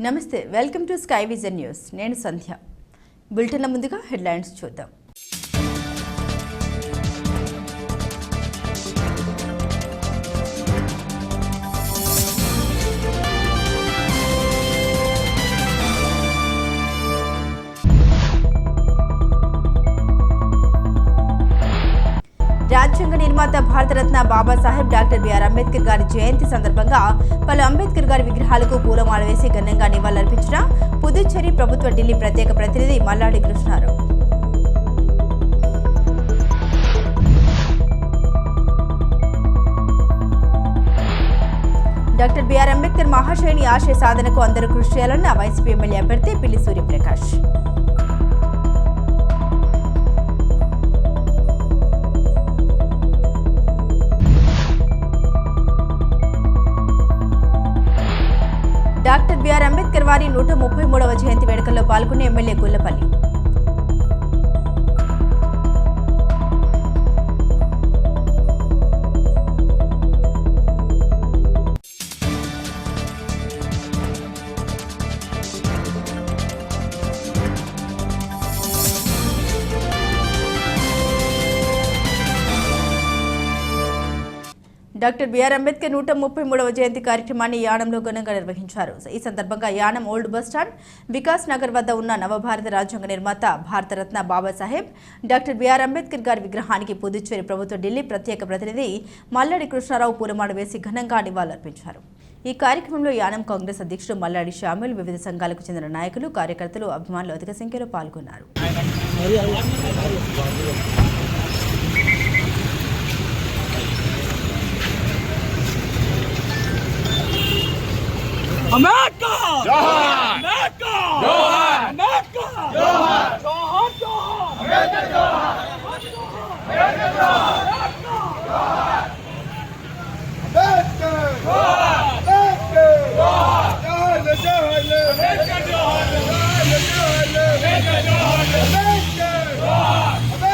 నమస్తే, welcome to sky vision news. నేను సంధ్య. బులెటిన్ల ముందుగా హెడ్లైన్స్ చూద్దాం. రాజ్యాంగ నిర్మాత భారతరత్న బాబాసాహెబ్ డాక్టర్ బిఆర్ అంబేద్కర్ గారి జయంతి సందర్భంగా పలు అంబేద్కర్ గారి విగ్రహాలకు పూలమాల వేసి ఘనంగా నివాళులర్పించిన పుదుచ్చేరి ప్రభుత్వ ఢిల్లీ ప్రత్యేక ప్రతినిధి మల్లాడి కృష్ణారావు. డాక్టర్ బిఆర్ అంబేద్కర్ మహాశయుని ఆశయ సాధనకు అందరూ కృషి చేయాలన్న వైసీపీ ఎమ్మెల్యే అభ్యర్థి పిల్లి సూర్యప్రకాష్. డాక్టర్ బిఆర్ అంబేద్కర్ వారి 133వ జయంతి వేడుకల్లో పాల్గొన్న MLA Gullapalli. Doctor BR Ambedkar 133వ జయంతి కార్యక్రమాన్ని యానంలో ఘనంగా నిర్వహించారు. ఈ సందర్భంగా యానం ఓల్డ్ బస్టాండ్, వికాస్ నగర్ వద్ద ఉన్న నవభారత రాజ్యాంగ నిర్మాత భారతరత్న బాబాసాహెబ్ డాక్టర్ బిఆర్ అంబేద్కర్ గారి విగ్రహానికి పుదుచ్చేరి ప్రభుత్వ ఢిల్లీ ప్రత్యేక ప్రతినిధి మల్లాడి కృష్ణారావు పూలమాల వేసి ఘనంగా నివాళులర్పించారు. ఈ కార్యక్రమంలో యానం కాంగ్రెస్ అధ్యక్షుడు మల్లాడి షామిల్, వివిధ సంఘాలకు చెందిన నాయకులు, కార్యకర్తలు, అభిమానులు అధిక సంఖ్యలో పాల్గొన్నారు. America! Johar! America! Johar! America! Johar! Johar! Johar! America! Johar! America! Johar! Johar! America! Johar! America!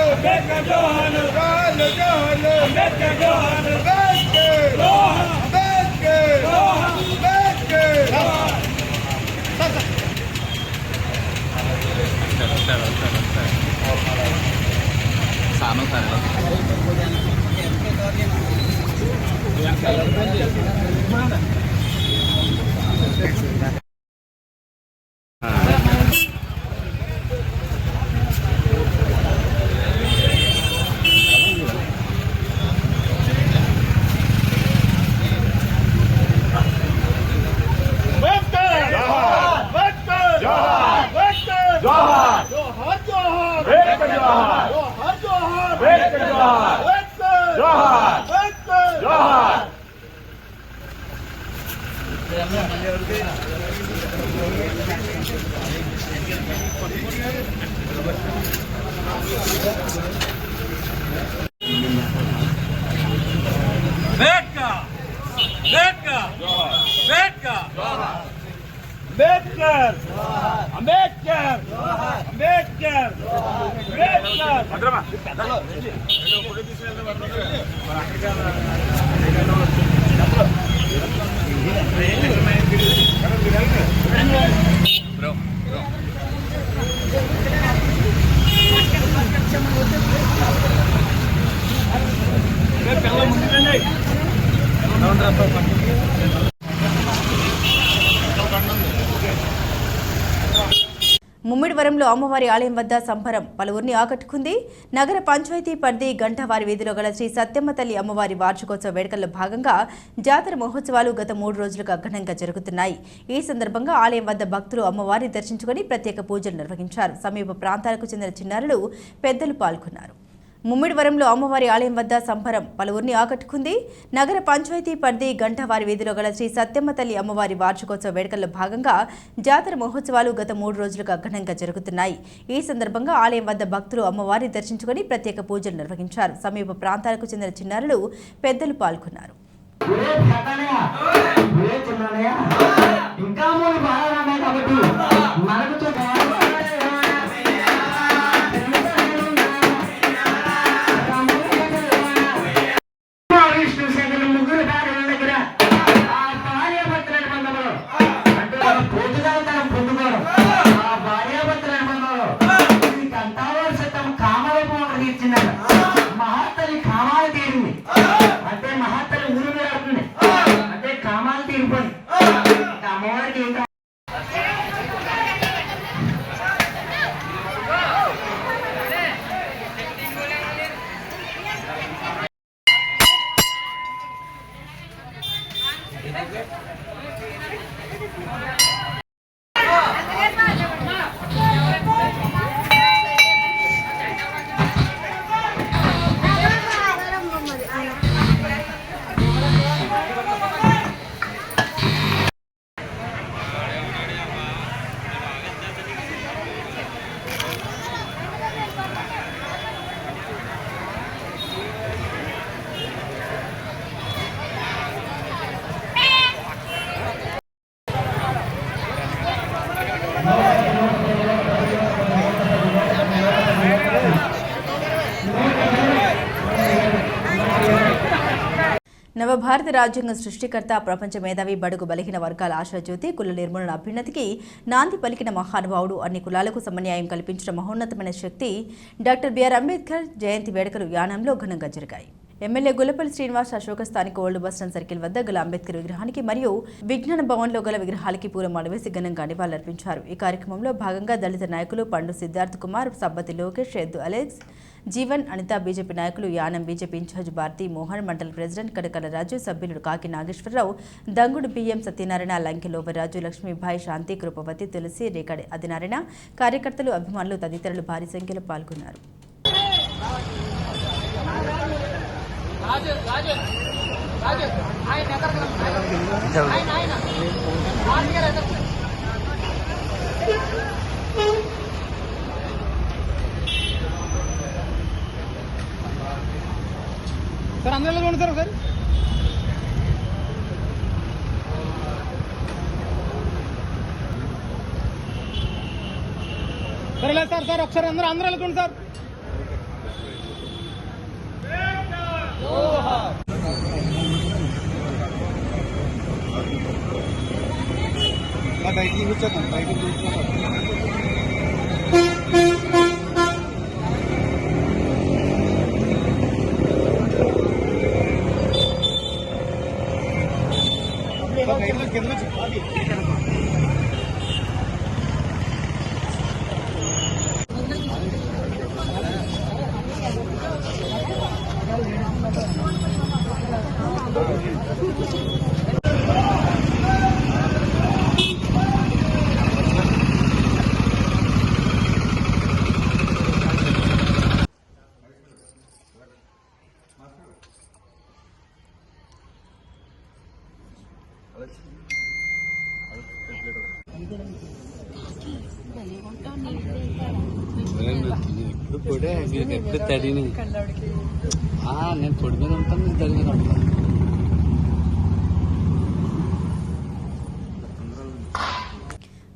Johar! Johar! Johar! America! Johar! America! Johar! America! Johar! America! Johar! America! Johar! ముమ్మిడివరంలో అమ్మవారి ఆలయం వద్ద సంబరం పలువురిని ఆకట్టుకుంది. నగర పంచాయతీ పరిధి గంటవారి వీధిలో గల శ్రీ సత్యమ్మ తల్లి అమ్మవారి వార్షికోత్సవ వేడుకల్లో భాగంగా జాతర మహోత్సవాలు గత 3 రోజులుగా ఘనంగా జరుగుతున్నాయి. ఈ సందర్భంగా ఆలయం వద్ద భక్తులు అమ్మవారిని దర్శించుకుని ప్రత్యేక పూజలు నిర్వహించారు. సమీప ప్రాంతాలకు చెందిన చిన్నారులు, పెద్దలు పాల్గొన్నారు. ముమ్మిడివరంలో అమ్మవారి ఆలయం వద్ద సంబరం పలువురిని ఆకట్టుకుంది. నగర పంచాయతీ పరిధి గంటవారి వీధిలో గల శ్రీ సత్యమ్మ తల్లి అమ్మవారి వార్షికోత్సవ వేడుకల్లో భాగంగా జాతర మహోత్సవాలు గత 3 రోజులుగా ఘనంగా జరుగుతున్నాయి. ఈ సందర్భంగా ఆలయం వద్ద భక్తులు అమ్మవారిని దర్శించుకుని ప్రత్యేక పూజలు నిర్వహించారు. సమీప ప్రాంతాలకు చెందిన చిన్నారులు, పెద్దలు పాల్గొన్నారు. నవభారత రాజ్యాంగ సృష్టికర్త, ప్రపంచ మేధావి, బడుగు బలహీన వర్గాల ఆశాజ్యోతి, కుల నిర్మూలన అభ్యున్నతికి నాంది పలికిన మహానుభావుడు, అన్ని కులాలకు సమన్యాయం కల్పించిన మహోన్నతమైన శక్తి డాక్టర్ బిఆర్ అంబేద్కర్ జయంతి వేడుకలు యానంలో ఘనంగా జరిగాయి. ఎమ్మెల్యే గుల్లపల్లి శ్రీనివాస్ అశోక స్థానిక ఓల్డ్ బస్టాండ్ సర్కిల్ వద్ద గల అంబేద్కర్ విగ్రహానికి మరియు విజ్ఞాన భవన్లో గల విగ్రహాలకి పూలమాల వేసి ఘనంగా నివాళులర్పించారు. ఈ కార్యక్రమంలో భాగంగా దళిత నాయకులు పండు సిద్ధార్థ్ కుమార్, సబ్బతి లోకేష్, ఎద్దు అలెక్స్, జీవన్, అనిత, బీజేపీ నాయకులు యానం బీజేపీ ఇన్ఛార్జ్ భారతి మోహన్, మండల ప్రెసిడెంట్ కడకల రాజు, సభ్యులు కాకి నాగేశ్వరరావు, దంగుడు బియ్యం సత్యనారాయణ, లంకె లోవరాజు, లక్ష్మీభాయ్, శాంతి, కృపవతి, తులసి, రేకడి ఆదినారాయణ, కార్యకర్తలు, అభిమానులు తదితరులు భారీ సంఖ్యలో పాల్గొన్నారు. సార్ అందరూ ఎలా సార్ ఒకసారి సరేలే సార్ సార్ ఒకసారి అందరూ వెళ్ళకండి సార్. బయటికి కూర్చోద్దాం, బయటికి కూర్చోద్దాం. ఎప్పుడు తడిని నేను పొడి మీద ఉంటాను, నేను తడి మీద ఉంటాను.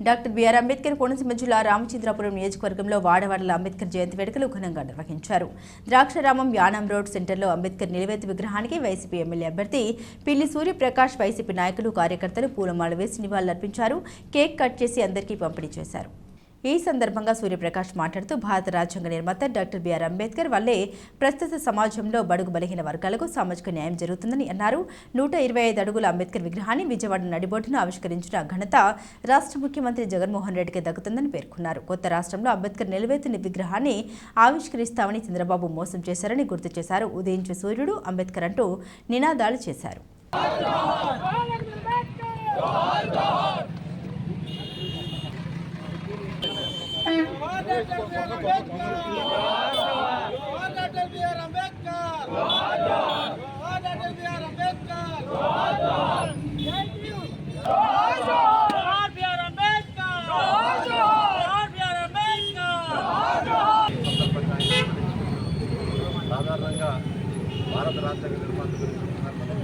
డాక్టర్ బిఆర్ అంబేద్కర్ కోనసీమ జిల్లా రామచంద్రాపురం నియోజకవర్గంలో వాడవాడల అంబేద్కర్ జయంతి వేడుకలు ఘనంగా నిర్వహించారు. ద్రాక్షారామం యానం రోడ్ సెంటర్లో అంబేద్కర్ నిలవేత విగ్రహానికి వైసీపీ ఎమ్మెల్యే అభ్యర్థి పిల్లి సూర్యప్రకాష్, వైసీపీ నాయకులు, కార్యకర్తలు పూలమాల వేసి నివాళులర్పించారు. కేక్ కట్ చేసి అందరికీ పంపిణీ చేశారు. ఈ సందర్భంగా సూర్యప్రకాష్ మాట్లాడుతూ భారత రాజ్యాంగ నిర్మాత డాక్టర్ బిఆర్ అంబేద్కర్ వల్లే ప్రస్తుత సమాజంలో బడుగు బలహీన వర్గాలకు సామాజిక న్యాయం జరుగుతుందని అన్నారు. 125 అడుగుల అంబేద్కర్ విగ్రహాన్ని విజయవాడ నడిబొడ్డున ఆవిష్కరించిన ఘనత రాష్ట్ర ముఖ్యమంత్రి జగన్మోహన్ రెడ్డికి దక్కుతుందని పేర్కొన్నారు. కొత్త రాష్ట్రంలో అంబేద్కర్ నిలవేతుని విగ్రహాన్ని ఆవిష్కరిస్తామని చంద్రబాబు మోసం చేశారని గుర్తు చేశారు. ఉదయించే సూర్యుడు అంబేద్కర్ అంటూ నినాదాలు చేశారు. సాధారణంగా భారత రాజ్యాంగ నిర్మాణ గురించి మనం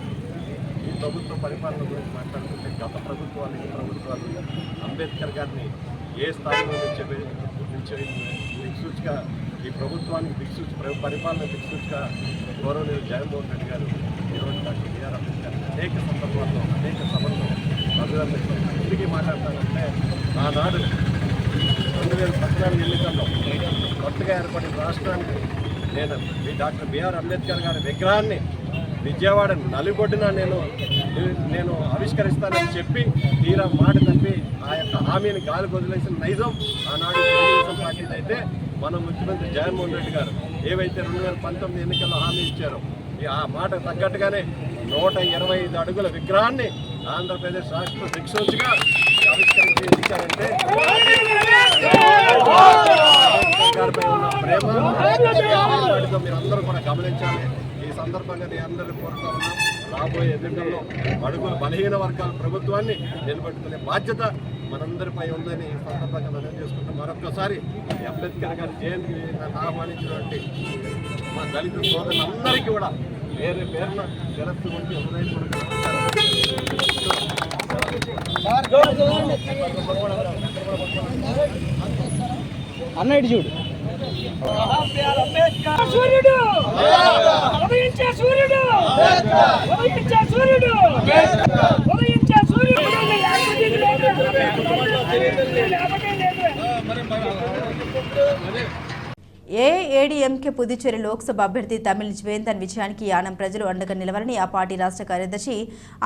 ఈ ప్రభుత్వ పరిపాలన గురించి మాట్లాడుతుంటే గత ప్రభుత్వాలు, ఈ ప్రభుత్వాలు అంబేద్కర్ గారిని ఏ స్థాయిలో నుంచి దిక్సూచిగా ఈ ప్రభుత్వానికి పరిపాలన దిక్సూచిగా గౌరవనీయులు జగన్మోహన్ రెడ్డి గారు ఈరోజు డాక్టర్ బిఆర్ అంబేద్కర్ అనేక సందర్భాల్లో అనేక సభల్లో ప్రజలందరికీ ఎందుకు మాట్లాడతానంటే ఆనాడు 2014 ఎన్నికల్లో కొత్తగా ఏర్పడిన రాష్ట్రానికి నేను డాక్టర్ బిఆర్ అంబేద్కర్ గారి విగ్రహాన్ని విజయవాడ నలుగొడ్డున నేను ఆవిష్కరిస్తానని చెప్పి తీరా మాట తప్పి ఆ యొక్క హామీని గాలి వదిలేసిన నైజం ఆనాడు తెలుగుదేశం పార్టీ అయితే మన ముఖ్యమంత్రి జగన్మోహన్ రెడ్డి గారు ఏవైతే 2019 ఎన్నికల్లో హామీ ఇచ్చారో ఆ మాట తగ్గట్టుగానే 125 అడుగుల విగ్రహాన్ని ఆంధ్రప్రదేశ్ రాష్ట్ర దిక్సూచిగా ఆవిష్కరించి ఇచ్చారంటే గారిపై ఉన్న ప్రేమ మీరందరూ కూడా గమనించాలి. ఈ సందర్భంగా నేను అందరూ కోరుతా ఉన్నాం, రాబోయే ఎన్నికల్లో అడుగుల బలహీన వర్గాల ప్రభుత్వాన్ని నిలబెట్టుకునే బాధ్యత మనందరిపై ఉందని ఈ సందర్భంగా మనం చేసుకుంటాం. మరొకసారి అంబేద్కర్ గారి జయంతికి నన్ను ఆహ్వానించినటువంటి మా దళిత సోదరులందరికీ కూడా పేరు పేరున జరత్తు వంటి హృదయపూర్వక అన్నట్టు చూడు సూర్యుడు సూర్యుడు ఏఐఏడీఎంకే పుదుచ్చేరి లోక్సభ అభ్యర్థి తమిళ్ జ్వేందన్ విజయానికి యానం ప్రజలు అండగా నిలవాలని ఆ పార్టీ రాష్ట్ర కార్యదర్శి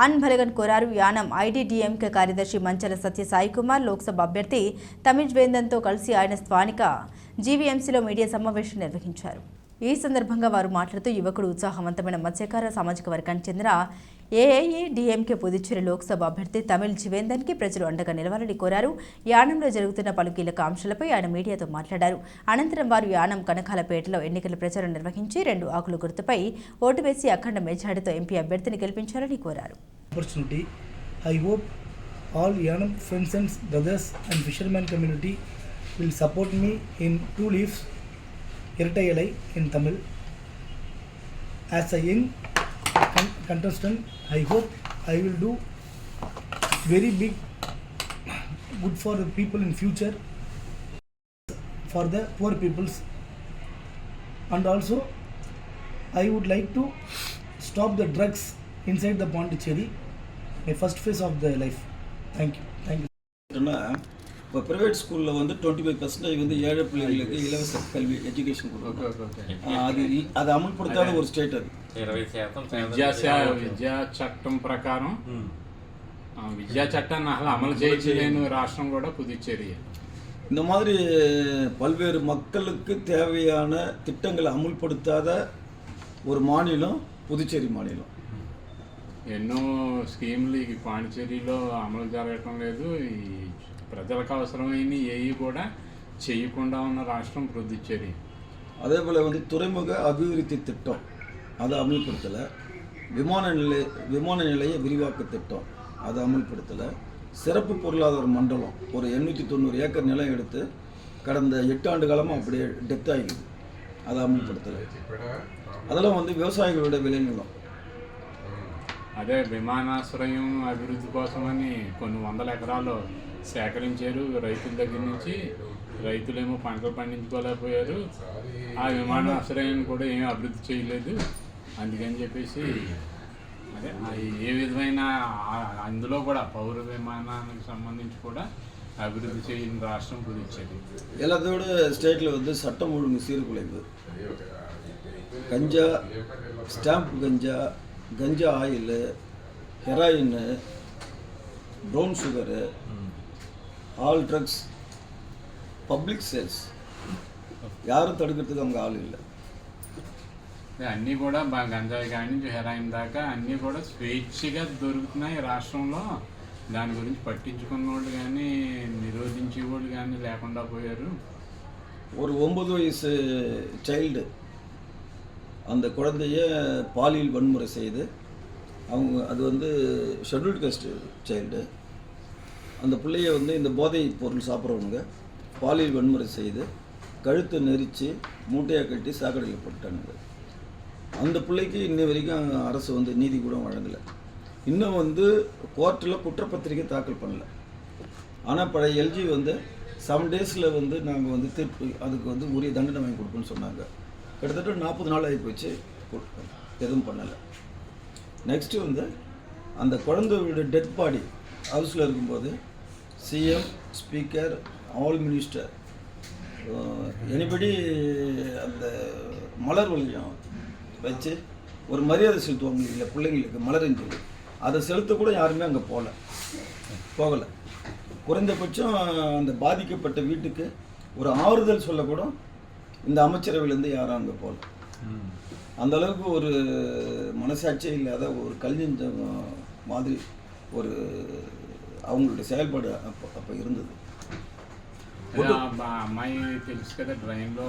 అన్ భలగన్ కోరారు. యానం ఐడీడీఎంకే కార్యదర్శి మంచల సత్య సాయి కుమార్ లోక్సభ అభ్యర్థి తమిళ్ జ్వేందన్తో కలిసి ఆయన స్థానిక జీవీఎంసీలో మీడియా సమావేశం నిర్వహించారు. ఈ సందర్భంగా వారు మాట్లాడుతూ యువకుడు ఉత్సాహవంతమైన మత్స్యకార సామాజిక వర్గానికి చెందిన ఏఐఏడీఎంకే పుదుచ్చేరి లోక్సభ అభ్యర్థి తమిళ్ జ్వేందన్కి ప్రజలు అండగా నిలవాలని కోరారు. యానంలో జరుగుతున్న పలు కీలక అంశాలపై ఆయన మీడియాతో మాట్లాడారు. అనంతరం వారు యానం కనకాలపేటలో ఎన్నికల ప్రచారం నిర్వహించి 2 ఆకుల గుర్తుపై ఓటు వేసి అఖండ మెజారిటీతో ఎంపీ అభ్యర్థిని గెలిపించాలని కోరారు. I hope all Yanam friends and brothers and fishermen community will support me in 2 leaves Irtayalai in Tamil. As a young contestant, I hope I will do very big good for the people in future, for the poor peoples, and also I would like to stop the drugs inside the Pondicherry, my first phase of the life. Thank you. இப்போ private ஸ்கூலில் வந்து 25% வந்து ஏழை பிள்ளைகளுக்கு இலவச கல்வி education கொடுக்குறோம். அது అమలుపడతాத ஒரு స్టేట్ అది. 20% విద్యా చట్టం ప్రకారం విద్యా చట్టాన్ని అసలు అమలు చేయలేని రాష్ట్రం కూడా పుదుచ్చేరి. இந்த மாதிரி பல்வேறு மக்களுக்கு தேவையான திட்டங்களை అమలుపడతాத ஒரு மாநிலம் புதுச்சேரி மாநிலம். ఎన్నో స్కీములు ఈ పాండిచేరిలో అమలు జరగటం లేదు. ఈ ప్రజలకు అవసరమైన ఏవి కూడా చేయకుండా ఉన్న రాష్ట్రం పుదుచ్చేరి. அதே போல் வந்து துறைமுக அபிவிருத்தி திட்டம் அதை அமல்படுத்தலை. விமான நிலைய விரிவாக்க திட்டம் அதை அமல்படுத்தலை. சிறப்பு பொருளாதார மண்டலம் ஒரு 890 ஏக்கர் நிலம் எடுத்து கடந்த 8 ஆண்டு காலமாக அப்படியே டெத் ஆகிடுது. அதை அமல்படுத்தலை. அதெல்லாம் வந்து விவசாயிகளோட விளைநிலம். అదే విమానాశ్రయం అభివృద్ధి కోసమని కొన్ని వందల ఎకరాలు సేకరించారు రైతుల దగ్గర నుంచి. రైతులేమో పంటలు పండించుకోలేకపోయారు. ఆ విమానాశ్రయాన్ని కూడా ఏమీ అభివృద్ధి చేయలేదు. అందుకని చెప్పేసి అదే ఏ విధమైన అందులో కూడా పౌర విమానానికి సంబంధించి కూడా అభివృద్ధి చేయని రాష్ట్రం పుదుచ్చేరి. எல்லாத்தோட ஸ்டேட்டில் வந்து சட்டம் ஒழுங்கு சீர்குலைவு, கஞ்சா, ஸ்டாம்ப் கஞ்சா oil, heroin, brown sugar, all drugs, public sales யாரும் తడుగుతుంది அவங்க ఆల్ இல்லை. అన్నీ కూడా గంజాయి కానీ హెరాయిన్ దాకా అన్నీ కూడా స్వేచ్ఛగా దొరుకుతున్నాయి రాష్ట్రంలో. దాని గురించి పట్టించుకున్న వాళ్ళు కానీ నిరోధించే వాళ్ళు కానీ లేకుండా పోయారు. ஒரு 9 வயசு சைல்டு அந்த குழந்தைய பாலியல் வன்முறை செய்து அவங்க அது வந்து ஷெட்யூல்டு காஸ்ட் சைல்டு. அந்த பிள்ளைய வந்து இந்த போதை பொருள் சாப்பிட்றவங்க பாலியல் வன்முறை செய்து கழுத்தை நெரிச்சு மூட்டையாக கட்டி சாக்கடையில் போட்டுட்டானுங்க. அந்த பிள்ளைக்கு இன்ன வரைக்கும் அரசு வந்து நீதி கூட வழங்கலை. இன்னும் வந்து கோர்ட்டில் குற்றப்பத்திரிக்கை தாக்கல் பண்ணல. ஆனால் பழைய எல்ஜி வந்து 7 டேஸில் வந்து நாங்கள் வந்து தீர்ப்பு அதுக்கு வந்து உரிய தண்டனை வாங்கி கொடுப்போம்னு சொன்னாங்க. கிட்டத்தட்ட 40 நாள் ஆகி போச்சு, எதுவும் பண்ணலை. நெக்ஸ்ட்டு வந்து அந்த குழந்தையோட டெட் பாடி ஹவுஸில் இருக்கும்போது CM, speaker, all minister, anybody அந்த மலர் வளையம் வச்சு ஒரு மரியாதை செலுத்துவாங்க இல்லை பிள்ளைங்களுக்கு மலரஞ்சலி, அதை செலுத்தக்கூட யாருமே அங்கே போகலை. குறைந்தபட்சம் அந்த பாதிக்கப்பட்ட வீட்டுக்கு ஒரு ஆறுதல் சொல்லக்கூட இந்த அமைச்சரவையிலேருந்து யாரும் அங்கே போகல. அந்த அளவுக்கு ஒரு மனசாட்சியே இல்லாத ஒரு கல்விஞ்ச மாதிரி ஒரு அவங்களுடைய செயல்பாடு அப்போ இருந்தது. అమ్మాయి తెలుసు కదా ట్రైన్లో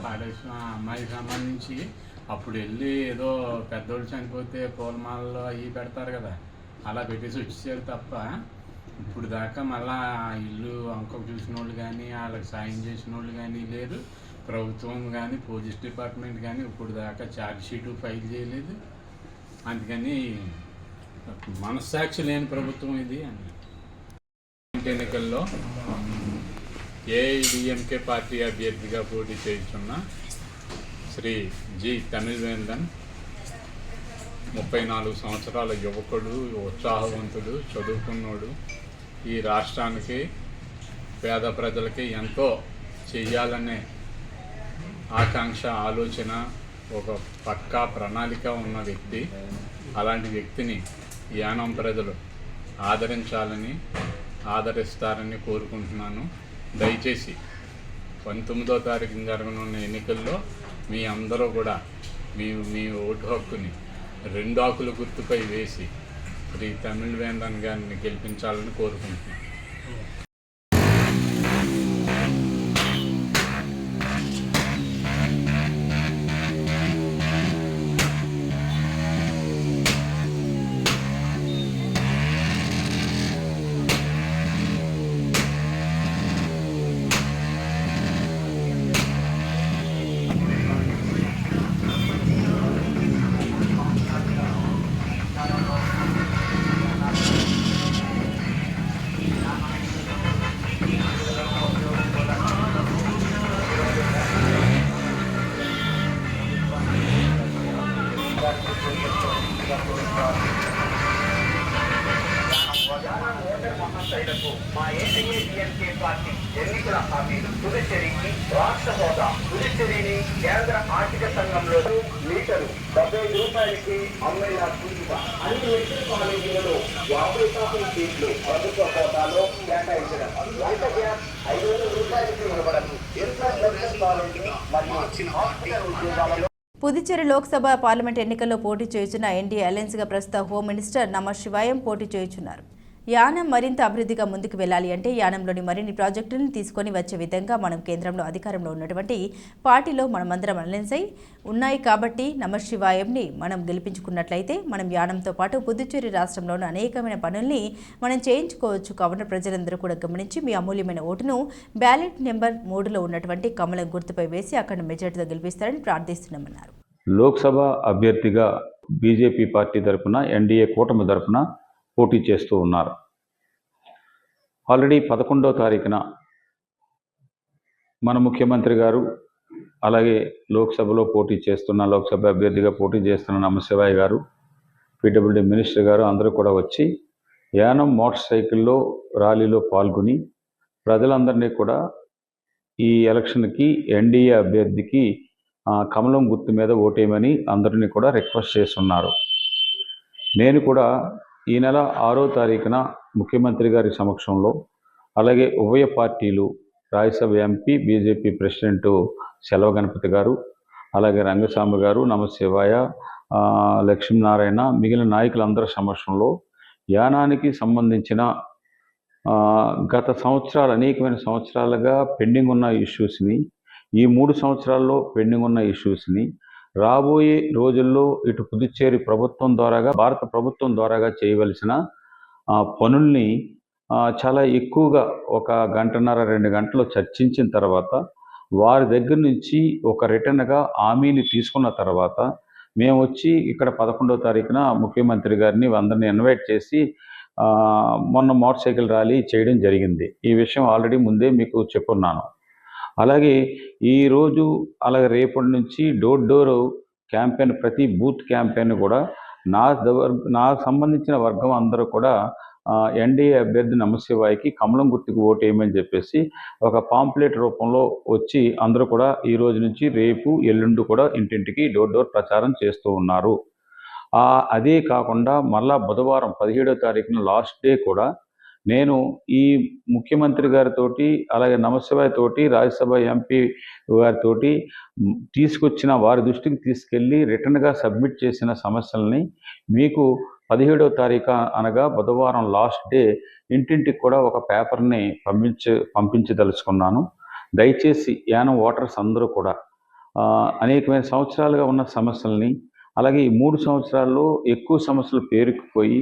పాడేసిన అమ్మాయికి సంబంధించి అప్పుడు వెళ్ళి ఏదో పెద్దోళ్ళు చనిపోతే పూలమాలలో అవి పెడతారు కదా, అలా పెట్టేసి వచ్చేసారు తప్ప ఇప్పుడు దాకా మళ్ళా ఇల్లు అంకొక చూసిన వాళ్ళు కానీ వాళ్ళకి సాయం చేసిన వాళ్ళు కానీ లేరు. ప్రభుత్వం కానీ పోలీస్ డిపార్ట్మెంట్ కానీ ఇప్పుడు దాకా ఛార్జ్ షీటు ఫైల్ చేయలేదు. అందుకని మనస్సాక్షి లేని ప్రభుత్వం ఇది అని. ఎన్నికల్లో ఏఐడిఎంకే పార్టీ అభ్యర్థిగా పోటీ చేస్తున్న శ్రీ జి తమిళ్ జ్వేందన్ 34 సంవత్సరాల యువకుడు, ఉత్సాహవంతుడు, చదువుకున్నోడు. ఈ రాష్ట్రానికి పేద ప్రజలకి ఎంతో చెయ్యాలనే ఆకాంక్ష, ఆలోచన, ఒక పక్కా ప్రణాళిక ఉన్న వ్యక్తి. అలాంటి వ్యక్తిని యానం ప్రజలు ఆదరించాలని, ఆదరిస్తారని కోరుకుంటున్నాను. దయచేసి 19వ తారీఖున జరగనున్న ఎన్నికల్లో మీ అందరూ కూడా మీ ఓటు హక్కుని 2 ఆకుల గుర్తుపై వేసి శ్రీ తమిళవేంద్రన్ గారిని గెలిపించాలని కోరుకుంటున్నాను. మా ఏఐఏడిఎంకే పార్టీ ఎన్నికల హామీలు పుదుచ్చేరికి రాష్ట్ర హోదా, పుదుచ్చేరిని కేంద్ర ఆర్థిక సంఘంలో లీటరు 75 రూపాయలకి అమ్మిన సూచిక, అన్ని మెడికల్ కాలేజీలలో 50% సీట్లు ప్రభుత్వ హోదాలో కేటాయించడం, వంట గ్యాస్ 500 రూపాయలకి ఇవ్వడం, ఇతర మెడికల్ కాలేజీ మరియు హాస్పిటల్ ఉద్యోగాలలో. పుదుచ్చేరి లోక్సభ పార్లమెంట్ ఎన్నికల్లో పోటీ చేయుచున్న ఎన్డీఏ అలయన్స్గా ప్రస్తుత హోం మినిస్టర్ నమశివాయం పోటీ చేయుచున్నారు. యానం మరింత అభివృద్ధిగా ముందుకు వెళ్లాలి అంటే యానంలోని మరిన్ని ప్రాజెక్టులను తీసుకొని వచ్చే విధంగా మనం కేంద్రంలో అధికారంలో ఉన్నటువంటి పార్టీలో మనమందరం అలయన్స్ అయి ఉన్నాయి కాబట్టి నమశివాయంని మనం గెలిపించుకున్నట్లయితే మనం యానంతో పాటు పుదుచ్చేరి రాష్ట్రంలోని అనేకమైన పనుల్ని మనం చేయించుకోవచ్చు. కావున ప్రజలందరూ కూడా గమనించి మీ అమూల్యమైన ఓటును బ్యాలెట్ నెంబర్ 3లో ఉన్నటువంటి కమలం గుర్తుపై వేసి అక్కడ మెజార్టీతో గెలిపిస్తారని ప్రార్థిస్తున్నామన్నారు. లోక్సభ అభ్యర్థిగా బీజేపీ పార్టీ తరఫున ఎన్డీఏ కూటమి తరఫున పోటీ చేస్తూ ఉన్నారు. ఆల్రెడీ 11వ తారీఖున మన ముఖ్యమంత్రి గారు, అలాగే లోక్సభలో లోక్సభ అభ్యర్థిగా పోటీ చేస్తున్న నమశివాయ గారు, పీడబ్ల్యూడీ మినిస్టర్ గారు అందరూ కూడా వచ్చి యానం మోటార్ సైకిల్లో ర్యాలీలో పాల్గొని ప్రజలందరినీ కూడా ఈ ఎలక్షన్కి ఎన్డీఏ అభ్యర్థికి కమలం గుర్తు మీద ఓటేయమని అందరినీ కూడా రిక్వెస్ట్ చేస్తున్నారు. నేను కూడా ఈ నెల 6వ తారీఖున ముఖ్యమంత్రి గారి సమక్షంలో, అలాగే ఉభయ పార్టీలు Rajya Sabha MP BJP president Selva Ganapathi గారు, అలాగే రంగస్వామి గారు, నమశివాయ, లక్ష్మీనారాయణ, మిగిలిన నాయకులందరి సమక్షంలో యానానికి సంబంధించిన గత అనేకమైన సంవత్సరాలుగా పెండింగ్ ఉన్న ఇష్యూస్ని, ఈ 3 సంవత్సరాల్లో పెండింగ్ ఉన్న ఇష్యూస్ని రాబోయే రోజుల్లో ఇటు పుదుచ్చేరి ప్రభుత్వం ద్వారాగా, భారత ప్రభుత్వం ద్వారాగా చేయవలసిన పనుల్ని చాలా ఎక్కువగా 1 గంటన్నర 2 గంటలు చర్చించిన తర్వాత వారి దగ్గర నుంచి ఒక రిటర్న్గా హామీని తీసుకున్న తర్వాత మేము వచ్చి ఇక్కడ 11వ తారీఖున ముఖ్యమంత్రి గారిని అందరినీ ఇన్వైట్ చేసి మొన్న మోటార్ సైకిల్ ర్యాలీ చేయడం జరిగింది. ఈ విషయం ఆల్రెడీ ముందే మీకు చెప్పున్నాను. అలాగే ఈరోజు, అలాగే రేపటి నుంచి డోర్ డోర్ క్యాంపెయిన్, ప్రతి బూత్ క్యాంపెయిన్ కూడా నాకు సంబంధించిన వర్గం అందరూ కూడా ఎన్డీఏ అభ్యర్థి నమశివాయకి కమలం గుర్తుకు ఓటేయమని చెప్పేసి ఒక పాంప్లెట్ రూపంలో వచ్చి అందరూ కూడా ఈ రోజు నుంచి రేపు ఎల్లుండి కూడా ఇంటింటికి డోర్ డోర్ ప్రచారం చేస్తూ ఉన్నారు. అదే కాకుండా మళ్ళా బుధవారం 17వ తారీఖున లాస్ట్ డే కూడా నేను ఈ ముఖ్యమంత్రి గారితోటి, అలాగే నమశివాయ తోటి, రాజ్యసభ ఎంపీ గారితోటి తీసుకొచ్చిన వారి దృష్టికి తీసుకెళ్ళి రిటర్న్గా సబ్మిట్ చేసిన సమస్యల్ని మీకు 17వ తారీఖు అనగా బుధవారం లాస్ట్ డే ఇంటింటికి కూడా ఒక పేపర్ని పంపించదలుచుకున్నాను. దయచేసి యానం ఓటర్స్ అందరూ కూడా అనేకమైన సంవత్సరాలుగా ఉన్న సమస్యల్ని, అలాగే ఈ 3 సంవత్సరాల్లో ఎక్కువ సమస్యలు పేరుకుపోయి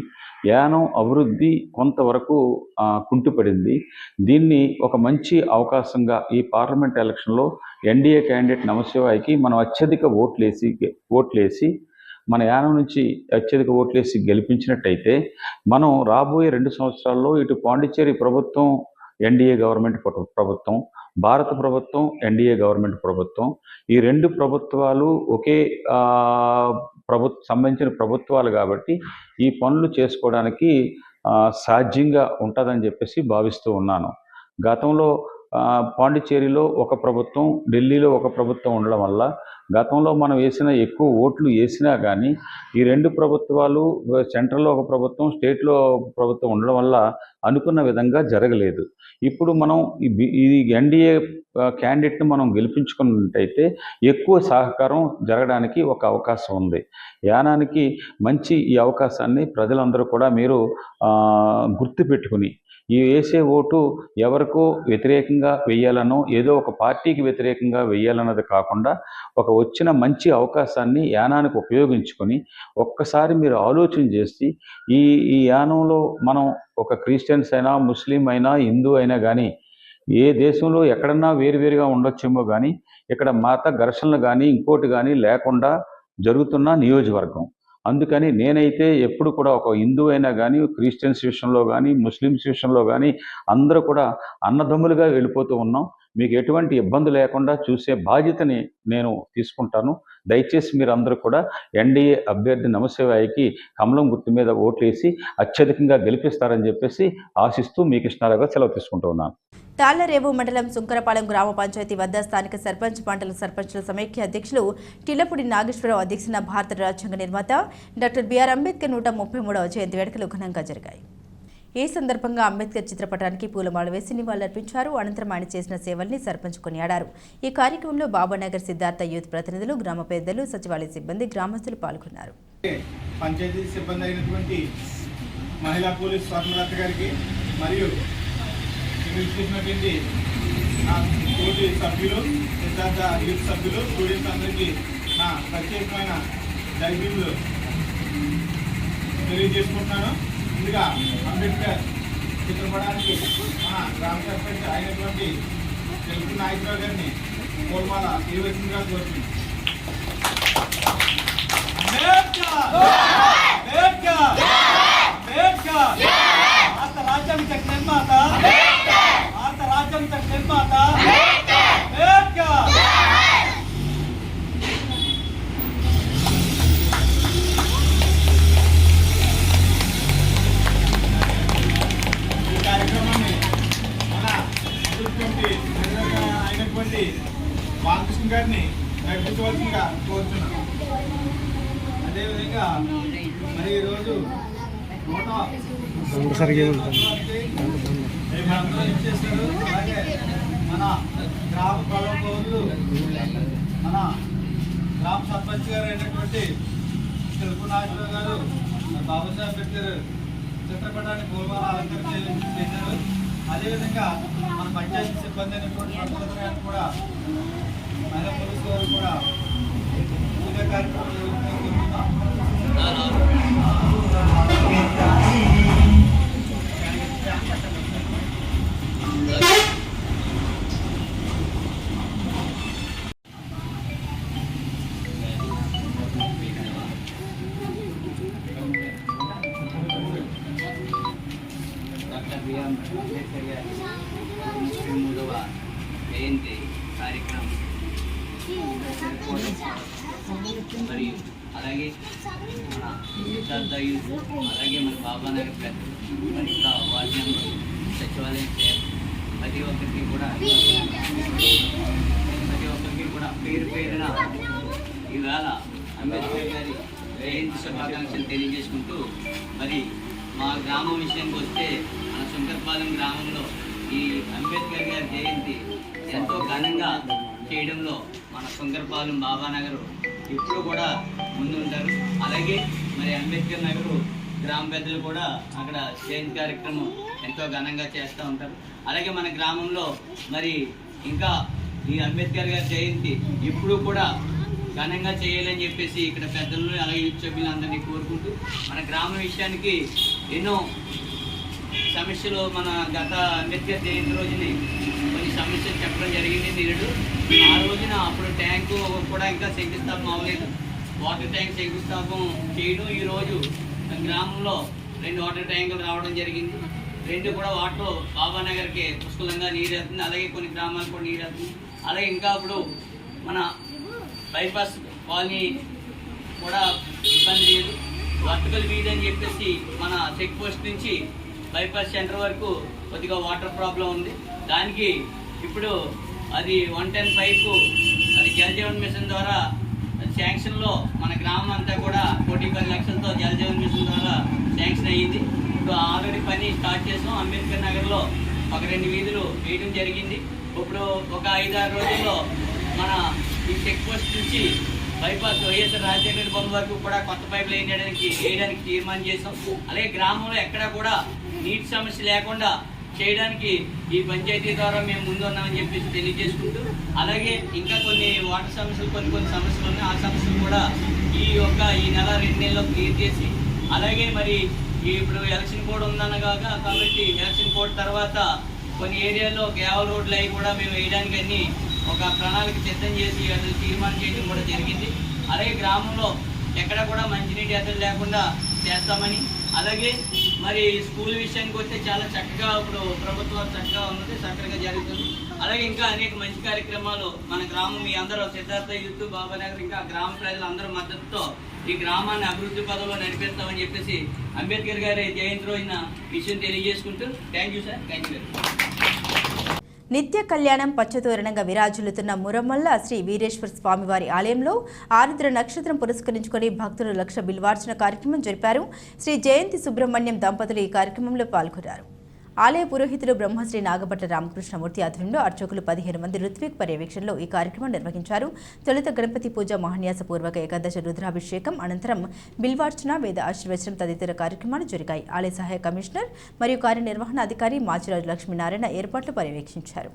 యానం అభివృద్ధి కొంతవరకు కుంటుపడింది. దీన్ని ఒక మంచి అవకాశంగా ఈ పార్లమెంట్ ఎలక్షన్లో ఎన్డీఏ క్యాండిడేట్ నమశివాయకి మనం అత్యధిక ఓట్లేసి మన యానం నుంచి అత్యధిక ఓట్లేసి గెలిపించినట్టయితే మనం రాబోయే 2 సంవత్సరాల్లో ఇటు పాండిచ్చేరి ప్రభుత్వం ఎన్డీఏ గవర్నమెంట్ ప్రభుత్వం, భారత ప్రభుత్వం ఎన్డీఏ గవర్నమెంట్ ప్రభుత్వం, ఈ 2 ప్రభుత్వాలు ఒకే సంబంధించిన ప్రభుత్వాలు కాబట్టి ఈ పనులు చేసుకోవడానికి సాధ్యంగా ఉంటుందని చెప్పేసి భావిస్తూ ఉన్నాను. గతంలో పాండిచ్చేరిలో ఒక ప్రభుత్వం, ఢిల్లీలో ఒక ప్రభుత్వం ఉండడం వల్ల గతంలో మనం వేసిన ఎక్కువ ఓట్లు వేసినా కానీ ఈ రెండు ప్రభుత్వాలు, సెంట్రల్లో ఒక ప్రభుత్వం, స్టేట్లో ఒక ప్రభుత్వం ఉండడం వల్ల అనుకున్న విధంగా జరగలేదు. ఇప్పుడు మనం ఈ ఎన్డీఏ క్యాండిడేట్ని మనం గెలిపించుకున్నట్టయితే ఎక్కువ సహకారం జరగడానికి ఒక అవకాశం ఉంది. యానానికి మంచి ఈ అవకాశాన్ని ప్రజలందరూ కూడా మీరు గుర్తుపెట్టుకుని ఈ వేసే ఓటు ఎవరికో వ్యతిరేకంగా వేయాలనో ఏదో ఒక పార్టీకి వ్యతిరేకంగా వేయాలన్నది కాకుండా ఒక వచ్చిన మంచి అవకాశాన్ని యానానికి ఉపయోగించుకొని ఒక్కసారి మీరు ఆలోచన చేసి ఈ యానంలో మనం ఒక క్రిస్టియన్స్ అయినా, ముస్లిం అయినా, హిందూ అయినా కానీ ఏ దేశంలో ఎక్కడన్నా వేరువేరుగా ఉండొచ్చేమో కానీ ఇక్కడ మత ఘర్షణలు కానీ ఇంకోటి కానీ లేకుండా జరుగుతున్న నియోజకవర్గం. అందుకని నేనైతే ఎప్పుడు కూడా ఒక హిందూ అయినా కానీ, క్రిస్టియన్స్ విషయంలో కానీ, ముస్లిమ్స్ విషయంలో కానీ అందరూ కూడా అన్నదమ్ములుగా వెళ్ళిపోతూ ఉన్నాం. మీకు ఎటువంటి ఇబ్బంది లేకుండా చూసే బాధ్యతని నేను తీసుకుంటాను. దయచేసి మీరు అందరూ కూడా ఎన్డీఏ అభ్యర్థి నమశివాయకి కమలం గుర్తు మీద ఓట్లేసి అత్యధికంగా గెలిపిస్తారని చెప్పేసి ఆశిస్తూ మీకు ఇష్టంగా సెలవు తీసుకుంటూ ఉన్నాను. తాళ్లరేవు మండలం సుంకరపాలెం గ్రామ పంచాయతీ వద్ద స్థానిక సర్పంచ్ మండల సర్పంచ్ల సమైక్య అధ్యక్షులు టిల్లపూడి నాగేశ్వరరావు అధ్యక్షతన భారత రాజ్యాంగ నిర్మాత డాక్టర్ బిఆర్ అంబేద్కర్ 133వ జయంతి వేడుకలు ఘనంగా జరిగాయి. ఈ సందర్భంగా అంబేద్కర్ చిత్రపటానికి పూలమాల వేసి నివాళులర్పించారు. అనంతరం ఆయన చేసిన సేవల్ని సర్పంచ్ కొనియాడారు. ఈ కార్యక్రమంలో బాబానగర్ సిద్ధార్థ యూత్ ప్రతినిధులు, గ్రామ పెద్దలు, సచివాలయ సిబ్బంది, గ్రామస్తులు పాల్గొన్నారు. పంచాయతీ సిబ్బంది అయినటువంటి మహిళా పోలీస్ స్వర్ణలత గారికి మరియు చేసినటువంటి నా తోటి సభ్యులు, సిద్ధార్థ యూత్ సభ్యులు, స్టూడెంట్స్ అందరికీ నా ప్రత్యేకమైన జైబీలు తెలియజేసుకుంటున్నాను. ముందుగా అంబేద్కర్ చిత్రపటానికి మన గ్రామ సర్పంచ్ అయినటువంటి తెలుగు నాగేశ్వరరావు గారిని పూలమాల వేయవలసిందిగా కోరుతున్నాను. బాలకృష్ణ గారిని నడిపించవలసిందిగా కోరుతున్నాను. అదేవిధంగా మరి ఈరోజు ఇచ్చేస్తారు. అలాగే మన గ్రామ ప్రజలు, మన గ్రామ సర్పంచ్ గారు అయినటువంటి తెలుగు నాగేశ్వరరావు గారు బాబాసాహెబ్ అంబేద్కర్ చిత్రపటాన్ని పూలమాల అలంకరణ చేశారు. అదేవిధంగా మన పంచాయతీ సిబ్బంది అయినటువంటి కూడా మహిళా పోలీసు వారు కూడా పూజా కార్యక్రమాలు డాక్టర్ బిఆర్ అంబేద్కర్ గారి 33వ జయంతి కార్యక్రమం మరియు అలాగే మన సిద్ధార్థ యూత్, అలాగే మన బాబానగర్ పెద్దలు, మరి ఇంకా వార్డు మెంబర్, సచివాలయం ప్రతి ఒక్కరికి కూడా పేరు పేరున ఈవేళ అంబేద్కర్ గారి జయంతి శుభాకాంక్షలు తెలియజేసుకుంటూ, మరి మా గ్రామం విషయానికి వస్తే మన సుంకరపాలెం గ్రామంలో ఈ అంబేద్కర్ గారి జయంతి ఎంతో ఘనంగా చేయడంలో మన సుంకరపాలెం బాబానగర్ ఎప్పుడు కూడా ముందుంటారు. అలాగే మరి అంబేద్కర్ నగర్ గ్రామ పెద్దలు కూడా అక్కడ జయంతి కార్యక్రమం ఎంతో ఘనంగా చేస్తూ ఉంటారు. అలాగే మన గ్రామంలో మరి ఇంకా ఈ అంబేద్కర్ గారి జయంతి ఎప్పుడు కూడా ఘనంగా చేయాలని చెప్పేసి ఇక్కడ పెద్దలను అలాగే యూత్ సభ్యులందరినీ కోరుకుంటూ, మన గ్రామ విషయానికి ఎన్నో సమస్యలు మన గత అంబేద్కర్ జయంతి రోజుని కొన్ని సమస్యలు చెప్పడం జరిగింది. నేడు ఆ రోజున అప్పుడు ట్యాంకు కూడా ఇంకా శంకుస్థాపన అవ్వలేదు. వాటర్ ట్యాంక్ శంకుస్థాపన చేయడం, ఈరోజు గ్రామంలో 2 వాటర్ ట్యాంకులు రావడం జరిగింది. 2 కూడా వాటర్ బాబానగర్కి పుష్కలంగా నీరు వెళ్తుంది. అలాగే కొన్ని గ్రామాలకు కూడా నీరు వెళ్తుంది. అలాగే ఇంకా ఇప్పుడు మన బైపాస్ కాలనీ కూడా ఇబ్బంది లేదు. వర్టికల్ వీధి అని చెప్పేసి మన చెక్ పోస్ట్ నుంచి బైపాస్ సెంటర్ వరకు కొద్దిగా వాటర్ ప్రాబ్లం ఉంది. దానికి ఇప్పుడు అది 110 పైపు అది జల్ జీవన్ మిషన్ ద్వారా శాంక్షన్లో మన గ్రామం అంతా కూడా 10 లక్షలతో జల్ జీవన్ మిషన్ ద్వారా శాంక్షన్ అయ్యింది. ఇప్పుడు ఆల్రెడీ పని స్టార్ట్ చేసాం. అంబేద్కర్ నగర్లో ఒక 2 వీధులు వేయడం జరిగింది. ఇప్పుడు ఒక 5-6 రోజుల్లో మన ఈ చెక్ పోస్ట్ నుంచి బైపాస్ వైఎస్ఆర్ రాజశేఖర బొమ్మ వరకు కూడా కొత్త పైపులు వేయడానికి తీర్మానం చేసాం. అలాగే గ్రామంలో ఎక్కడా కూడా నీటి సమస్య లేకుండా చేయడానికి ఈ పంచాయతీ ద్వారా మేము ముందు ఉన్నామని చెప్పేసి తెలియజేసుకుంటూ, అలాగే ఇంకా కొన్ని వాటర్ సమస్యలు కొన్ని సమస్యలు ఉన్నాయి. ఆ సమస్యలు కూడా ఈ నెల 2 నెలల్లో క్లియర్ చేసి, అలాగే మరి ఇప్పుడు ఎలక్షన్ కోడ్ ఉందనగా కాబట్టి ఎలక్షన్ కోడ్ తర్వాత కొన్ని ఏరియాల్లో గ్యావల్ రోడ్లు అవి కూడా మేము వేయడానికి అన్ని ఒక ప్రణాళిక సిద్ధం చేసి అసలు తీర్మానం చేయడం కూడా జరిగింది. అలాగే గ్రామంలో ఎక్కడ కూడా మంచినీటి అసలు లేకుండా చేస్తామని, అలాగే మరి స్కూల్ విషయానికి వస్తే చాలా చక్కగా ఇప్పుడు ప్రభుత్వం చక్కగా ఉన్నది, చక్కగా జరుగుతుంది. అలాగే ఇంకా అనేక మంచి కార్యక్రమాలు మన గ్రామం మీ అందరూ సిద్ధార్థ యూత్ బాబానగర్ ఇంకా గ్రామ ప్రజలందరూ మద్దతుతో ఈ గ్రామాన్ని అభివృద్ధి పదంలో నడిపిస్తామని చెప్పేసి అంబేద్కర్ గారి జయంతి రోజున విషయం తెలియజేసుకుంటూ thank you sir. Thank you. నిత్య కళ్యాణం పచ్చతోరణంగా విరాజిల్లుతున్న మురమల్ల శ్రీ వీరేశ్వర స్వామివారి ఆలయంలో ఆరుద్ర నక్షత్రం పురస్కరించుకొని భక్తులు లక్ష బిల్వార్చన కార్యక్రమం జరిపారు. శ్రీ జయంతి సుబ్రహ్మణ్యం దంపతులు ఈ కార్యక్రమంలో పాల్గొన్నారు. ఆలయ పురోహితులు బ్రహ్మశ్రీ నాగభట్ట రామకృష్ణమూర్తి ఆధ్వర్యంలో అర్చకులు 15 మంది ఋత్విక్ పర్యవేక్షణలో ఈ కార్యక్రమం నిర్వహించారు. తొలుత గణపతి పూజ, మహాన్యాస పూర్వక ఏకాదశ రుద్రాభిషేకం, అనంతరం బిల్వార్చన, వేద ఆశీర్వచనం తదితర కార్యక్రమాలు జరిగాయి. ఆలయ సహాయ కమిషనర్ మరియు కార్యనిర్వహణ అధికారి మాచిరాజు లక్ష్మీనారాయణ ఏర్పాట్లు పర్యవేక్షించారు.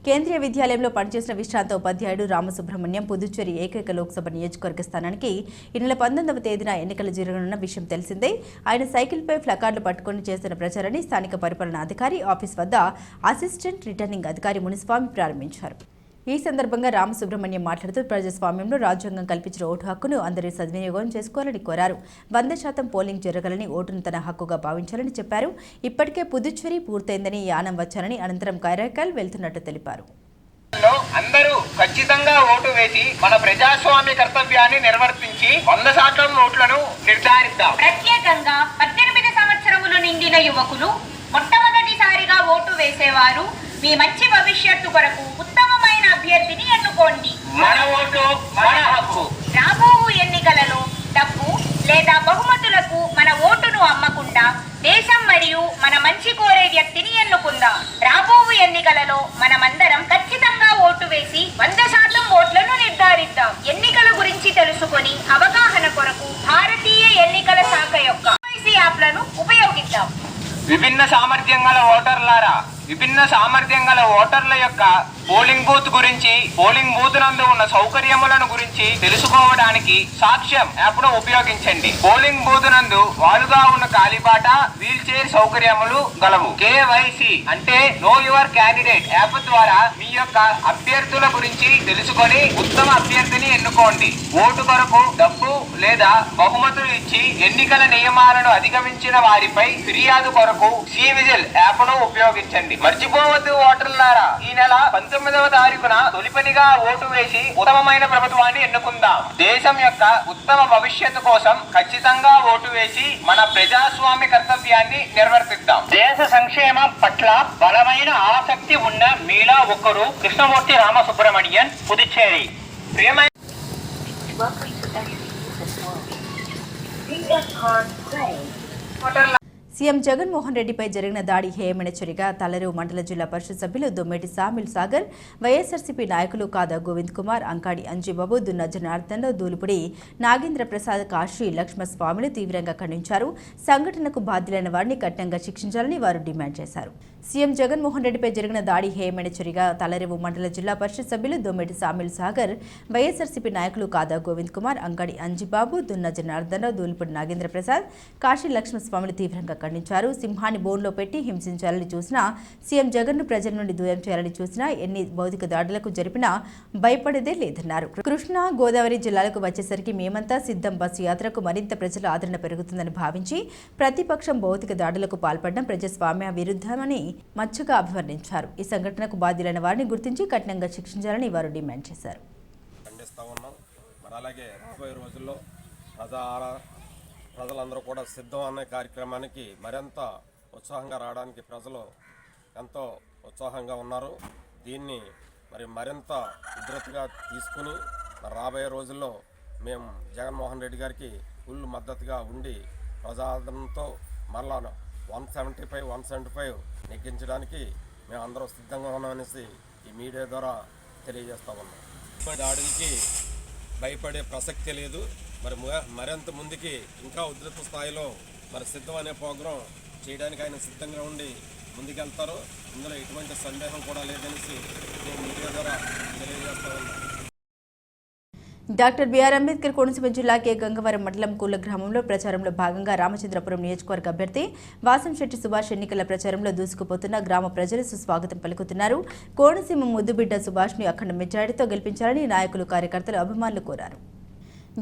కేంద్రీయ విద్యాలయంలో పనిచేసిన విశ్రాంత ఉపాధ్యాయుడు రామసుబ్రహ్మణ్యం పుదుచ్చేరి ఏకైక లోక్సభ నియోజకవర్గ స్థానానికి ఈ నెల 19వ తేదీన ఎన్నికలు జరగనున్న విషయం తెలిసిందే. ఆయన సైకిల్పై ప్లకార్డులు పట్టుకుని చేస్తున్న ప్రచారాన్ని స్థానిక పరిపాలనా అధికారి ఆఫీస్ వద్ద అసిస్టెంట్ రిటర్నింగ్ అధికారి మునిస్వామి ప్రారంభించారు. ఈ సందర్భంగా రామసుబ్రహ్మణ్యం మాట్లాడుతూ ప్రజాస్వామ్యంలో రాజ్యాంగం కల్పించిన ఓటు హక్కును అందరూ సద్వినియోగం చేసుకోవాలని కోరారు. 100% పోలింగ్ జరగాలని, ఓటును తన హక్కుగా భావించాలని చెప్పారు. ఇప్పటికే పుదుచ్చేరి పూర్తయిందని, యానం వచ్చానని, అనంతరం కైరాకల్ వెళ్తున్నట్టు తెలిపారు. అందరూ ఖచ్చితంగా ఓటు వేసి మన ప్రజాస్వామ్య కర్తవ్యాన్ని నిర్వర్తించి 100% ఓట్లను నిర్ధారిద్దాం. ప్రత్యేకంగా 18 సంవత్సరములు నిండిన యువకులు మొట్టమొదటిసారిగా ఓటు వేసేవారు మీ మంచి భవిష్యత్తు కొరకు ఉత్తమమైన అభ్యర్థిని ఎన్నుకోండి. మన ఓటు మన హక్కు. రాబోవు ఎన్నికలలో డబ్బు లేదా బహుమతులకు మన ఓటును అమ్మకుండా దేశం మరియు మన మంచి కోరే వ్యక్తిని ఎన్నుకుందాం. రాబోవు ఎన్నికలలో మనమందరం ఖచ్చితంగా ఓటు వేసి 100% ఓట్లను నిర్ధారిద్దాం. ఎన్నికల గురించి తెలుసుకొని అవగాహన కొరకు భారతీయ ఎన్నికల శాఖ యొక్క యాప్లను ఉపయోగిద్దాం. విభిన్న సామర్థ్యం గల ఓటర్లారా, విభిన్న సామర్థ్యం గల ఓటర్ల యొక్క పోలింగ్ బూత్ గురించి, పోలింగ్ బూత్ నందు ఉన్న సౌకర్యములను గురించి తెలుసుకోవడానికి సాక్ష్యం యాప్ను ఉపయోగించండి. పోలింగ్ బూత్ నందు వాలుగా ఉన్న కాలిబాట, వీల్ చైర్ సౌకర్యములు గలవు. KYC అంటే నో యువర్ క్యాండిడేట్ యాప్ ద్వారా మీ యొక్క అభ్యర్థుల గురించి తెలుసుకొని ఉత్తమ అభ్యర్థిని ఎన్నుకోండి. ఓటు కొరకు డబ్బు లేదా బహుమతులు ఇచ్చి ఎన్నికల నియమాలను అధిగమించిన వారిపై ఫిర్యాదు కొరకు సివిజిల్ యాప్ను ఉపయోగించండి. మర్చిపోవద్దు ఓటర్లారా, ఈ నెల 19వ తారీఖున తొలిపనిగా ఓటు వేసి ఉత్తమమైన ప్రభుత్వాన్ని ఎన్నుకుందాం. దేశం యొక్క ఉత్తమ భవిష్యత్తు కోసం ఖచ్చితంగా ఓటు వేసి మన ప్రజాస్వామ్య కర్తవ్యాన్ని నిర్వర్తిద్దాం. దేశ సంక్షేమం పట్ల బలమైన ఆసక్తి ఉన్న మీలా ఒకరు కృష్ణమూర్తి రామసుబ్రహ్మణ్యన్, పుదుచ్చేరి. ప్రియమైన సీఎం జగన్మోహన్ రెడ్డిపై జరిగిన దాడి హేయమైన చర్యగా తలరేవు మండల జిల్లా పరిషత్ సభ్యులు దొమ్మేటి సామిల్ సాగర్, వైఎస్ఆర్సీపీ నాయకులు కాదా గోవింద్ కుమార్, అంకాడి అంజీబాబు, దున్న జనార్దన్, దూలుపుడి నాగేంద్ర ప్రసాద్, కాశీ లక్ష్మస్వామిలు తీవ్రంగా ఖండించారు. సంఘటనకు బాధ్యులైన వారిని కఠినంగా శిక్షించాలని వారు డిమాండ్ చేశారు. సీఎం జగన్మోహన్ రెడ్డిపై జరిగిన దాడి హేయమైన చర్యగా తలరేవు మండల జిల్లా పరిషత్ సభ్యులు దొమ్మేటి సామిల్ సాగర్, వైఎస్ఆర్సీపీ నాయకులు కాదా గోవింద్ కుమార్, అంకాడి అంజీబాబు, దున్న జనార్దన్, దూలుపుడి నాగేంద్ర ప్రసాద్, కాశీ లక్ష్మస్వామిలు తీవ్రంగా ఖండించారు. సింహాన్ని బోన్లో పెట్టి హింసించాలని చూసినా, సీఎం జగన్ను ప్రజల నుండి దూరం చేయాలని చూసినా, ఎన్ని భౌతిక దాడులకు జరిపినా భయపడేదే లేదన్నారు. కృష్ణా, గోదావరి జిల్లాలకు వచ్చేసరికి మేమంతా సిద్ధం బస్సు యాత్రకు మరింత ప్రజల ఆదరణ పెరుగుతుందని భావించి ప్రతిపక్షం భౌతిక దాడులకు పాల్పడడం ప్రజాస్వామ్య విరుద్ధమని మచ్చుగా అభివర్ణించారు. ఈ సంఘటనకు బాధ్యులైన వారిని గుర్తించి కఠినంగా శిక్షించాలని వారు డిమాండ్ చేశారు. అలాగే రాబోయే రోజుల్లో ప్రజలందరూ కూడా సిద్ధం అనే కార్యక్రమానికి మరింత ఉత్సాహంగా రావడానికి ప్రజలు ఎంతో ఉత్సాహంగా ఉన్నారు. దీన్ని మరింత ఉధృతిగా తీసుకుని రాబోయే రోజుల్లో మేము జగన్మోహన్ రెడ్డి గారికి ఫుల్ మద్దతుగా ఉండి ప్రజాదరణతో మరలా 175, 175 నెగ్గించడానికి మేము అందరూ సిద్ధంగా ఉన్నామనేసి ఈ మీడియా ద్వారా తెలియజేస్తా ఉన్నాం. దాడులకి భయపడే ప్రసక్తే లేదు. మరింత ముందుకి ఇంకా ఉధృత స్థాయిలో సిద్ధం అనే ప్రోగ్రాం చేయడానికి ఆయన సిద్ధంగా ఉండి ముందుకెళ్తారు. ఇందులో ఎటువంటి సందేహం కూడా లేదనేసి నేను మీడియా ద్వారా తెలియజేస్తా ఉన్నాను. డాక్టర్ బిఆర్ అంబేద్కర్ కోనసీమ జిల్లా కే గంగవరం మండలం కూల గ్రామంలో ప్రచారంలో భాగంగా రామచంద్రపురం నియోజకవర్గ అభ్యర్థి వాసంశెట్టి సుభాష్ ఎన్నికల ప్రచారంలో దూసుకుపోతున్న గ్రామ ప్రజలు సుస్వాగతం పలుకుతున్నారు. కోనసీమ ముద్దుబిడ్డ సుభాష్ను అఖండ మెజారిటీతో గెలిపించాలని నాయకులు, కార్యకర్తలు, అభిమానులు కోరారు.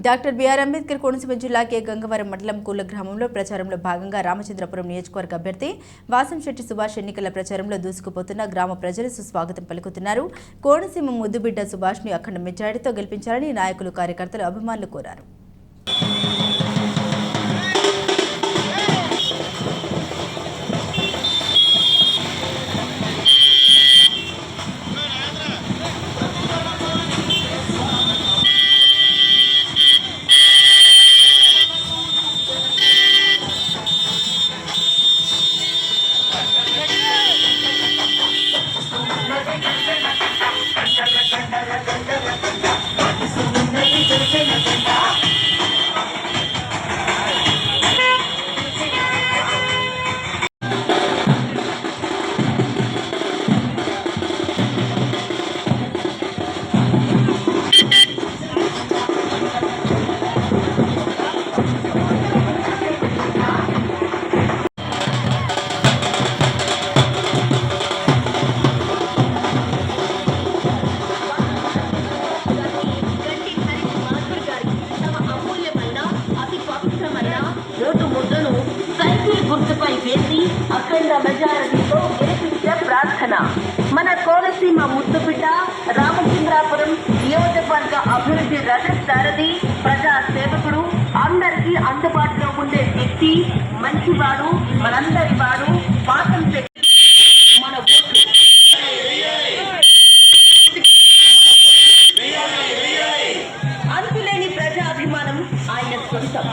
డాక్టర్ బిఆర్ అంబేద్కర్ కోనసీమ జిల్లా కే గంగవరం మండలం కూల గ్రామంలో ప్రచారంలో భాగంగా రామచంద్రపురం నియోజకవర్గ అభ్యర్థి వాసంశెట్టి సుభాష్ ఎన్నికల ప్రచారంలో దూసుకుపోతున్న గ్రామ ప్రజలు సుస్వాగతం పలుకుతున్నారు. కోనసీమ ముద్దుబిడ్డ సుభాష్ను అఖండ మెజారిటీతో గెలిపించాలని నాయకులు, కార్యకర్తలు, అభిమానులు కోరారు. మన కోనసీమ ముద్దుబిడ్డ రామచంద్రాపురం నియోజకవర్గ అభివృద్ధి రథ సారథి, ప్రజా సేవకుడు, అందరికీ అందుబాటులో ఉండే వ్యక్తి, మంచివాడు, మనందరి వాడు, వాసంశెట్టి మన ఓట్లు. అంతులేని ప్రజాభిమానం ఆయన సొంతం.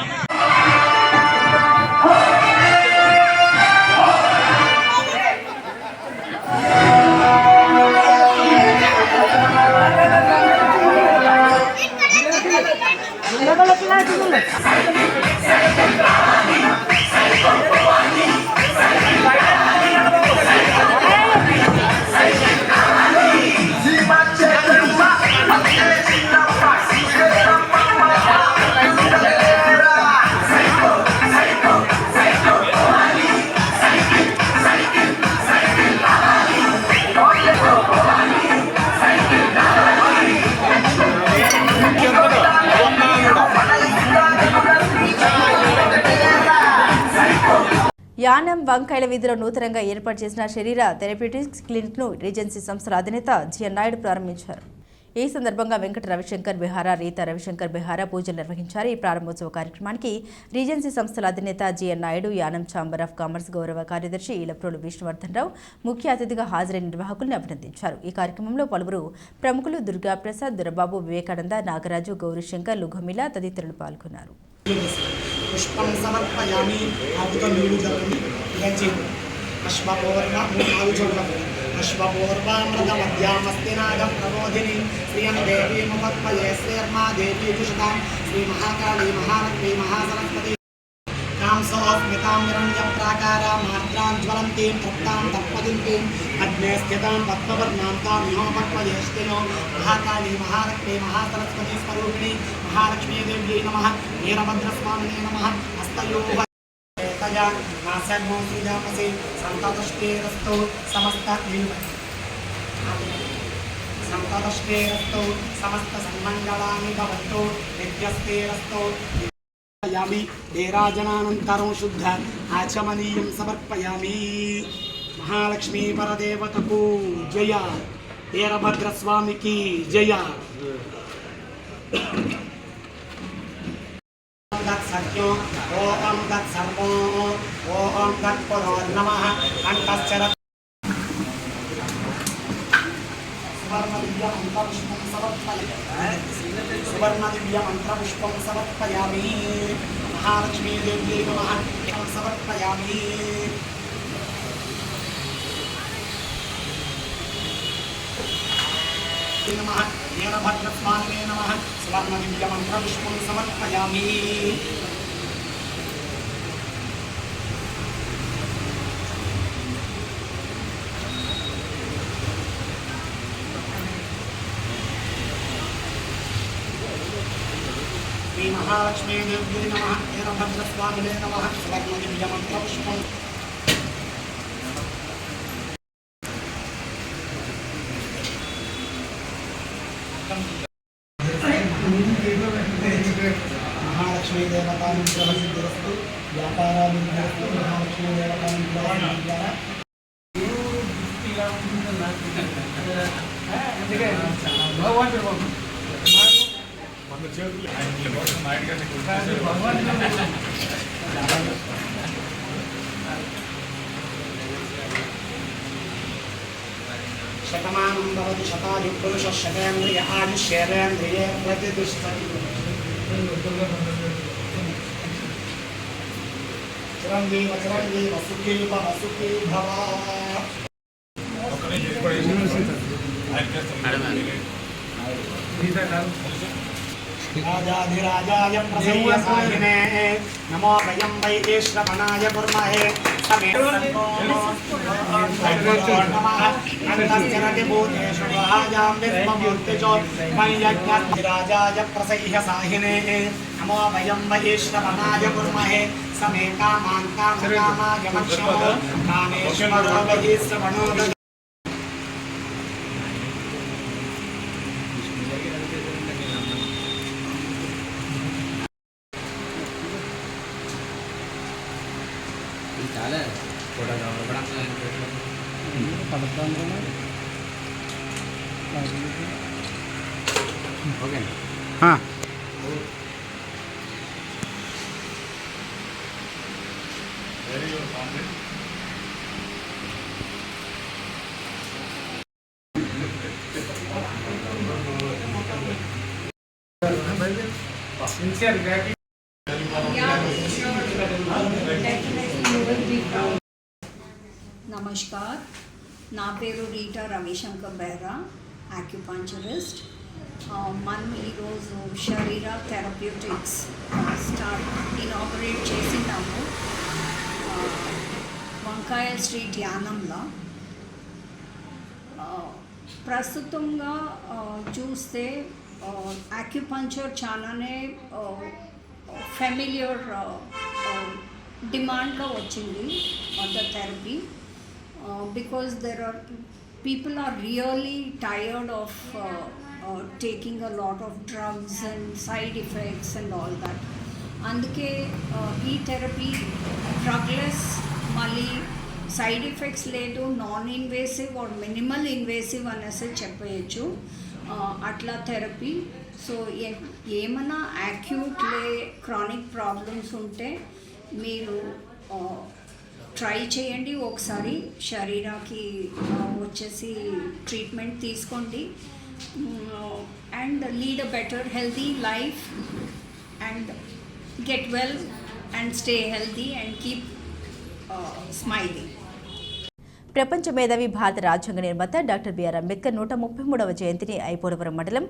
యానం వంకాయల వీధిలో నూతనంగా ఏర్పాటు చేసిన శరీర థెరప్యూటిక్స్ క్లినిక్ను రీజెన్సీ సంస్థల అధినేత జిఎన్ నాయుడు ప్రారంభించారు. ఈ సందర్భంగా వెంకట రవిశంకర్ బెహారా, రీతా రవిశంకర్ బెహారా పూజలు నిర్వహించారు. ఈ ప్రారంభోత్సవ కార్యక్రమానికి రీజెన్సీ సంస్థల అధినేత GN Naidu, Yanam chamber of commerce గౌరవ కార్యదర్శి ఇలప్రోలు విష్ణువర్ధన్ రావు ముఖ్య అతిథిగా హాజరైన నిర్వాహకులను అభినందించారు. ఈ కార్యక్రమంలో పలువురు ప్రముఖులు దుర్గాప్రసాద్, దురబాబు, వివేకానంద, నాగరాజు, గౌరీశంకర్, లుఘమిల తదితరులు పాల్గొన్నారు. పుష్పం సమర్పయామి. ఆకుతో నీళ్లు జరుగుతుంది. అశ్వపూర్ణ అశ్వపూర్వామృతమధ్యామస్తినాగం ప్రబోధిని శ్రియం దేవీముపత్మయే శ్రీర్మా దేవీ కుషతాం శ్రీ మహాకాళీ మహాలక్ష్మీ మహాసరస్వతి కాంసోస్మితాం నిరంజం ప్రాకారాం మాత్రాం జ్వలంతీం తప్తాం తత్పదింతీం అగ్నే స్థితాం పద్మవర్ణాం తాం పద్మయేష్టినో మహాకాళీ మహాలక్ష్మీ మహాసరస్వతి స్వరూపిణి మహాలక్ష్మీ దేవ్యై నమః వీరభద్రస్వామినే నమః హస్తయోః तया नासर्वो सृजामसि सन्ततुष्टेरस्तु समस्त सन्मङ्गलानि भवन्तु नित्यस्तेरस्तु यामि देराजनानन्तरं शुद्ध आचमनीयं समर्पयामि महालक्ष्मी परदेवतकु जय वीरभद्रस्वामी की जय सत्यो ओम तत्सर्वो ओम तत्परो नमः कंठश्चर सुवर्णदिव्यमन्त्रपुष्पं समर्पयामि महालक्ष्मी देव्यै नमः समर्पयामि नमः वीरभद्रस्वामिने नमः सुवर्णदिव्यमन्त्रपुष्पं समर्पयामि श्री महालक्ष्मी देव्यै नमः वीरभद्रस्वामिने नमः सुवर्णदिव्यमन्त्रपुष्पं महालक्ष्मी देवतानुग्रहसिद्धिरस्तु व्यापारानुग्रहस्तु महालक्ष्मी देवतानुग्रहसिद्धिद्वारा शतमानं भवति शतायु पुरुषः शतेन्द्रिय आयुष्येन्द्रिये प्रतिष्ठति चिरञ्जीव चिरञ्जीव सुखी भव राजाधिराजाय प्रसय्यसाहिने नमो वयं वैदेश्रवणाय कुर्महे राजाय प्रसह्यसाहिने नमो वयं वैश्रवणाय कुर्महे समे कामान् कामकामाय मक्षमो कामेश्वरो वैश्रवणो हाँ नमस्कार ना पेरू रीटा रविशंकर बेहरा आक्युपंचरिस्ट మనం ఈరోజు శరీర థెరప్యూటిక్స్ ఇనాగరేట్ చేసినాము వంకాయ స్ట్రీట్ యానంలో. ప్రస్తుతంగా చూస్తే ఆక్యుపంచర్ చాలానే ఫెమిలియర్ డిమాండ్గా వచ్చింది the therapy because there are people are really tired of taking a lot of drugs and side effects and all that. అందుకే ఈ థెరపీ డ్రగ్లెస్, మళ్ళీ సైడ్ ఎఫెక్ట్స్ లేదు, non invasive or minimal invasive అనేసి చెప్పవచ్చు అట్లా therapy. So ఏమైనా acute chronic problems ఉంటే మీరు ట్రై చేయండి, ఒకసారి శరీరాకి వచ్చేసి ట్రీట్మెంట్ తీసుకోండి and lead a better healthy life and get well and stay healthy and keep smiling. ప్రపంచ మేధావి భారత రాజ్యాంగ నిర్మాత డాక్టర్ బిఆర్ అంబేద్కర్ 133వ జయంతిని ఐపోలవరం మండలం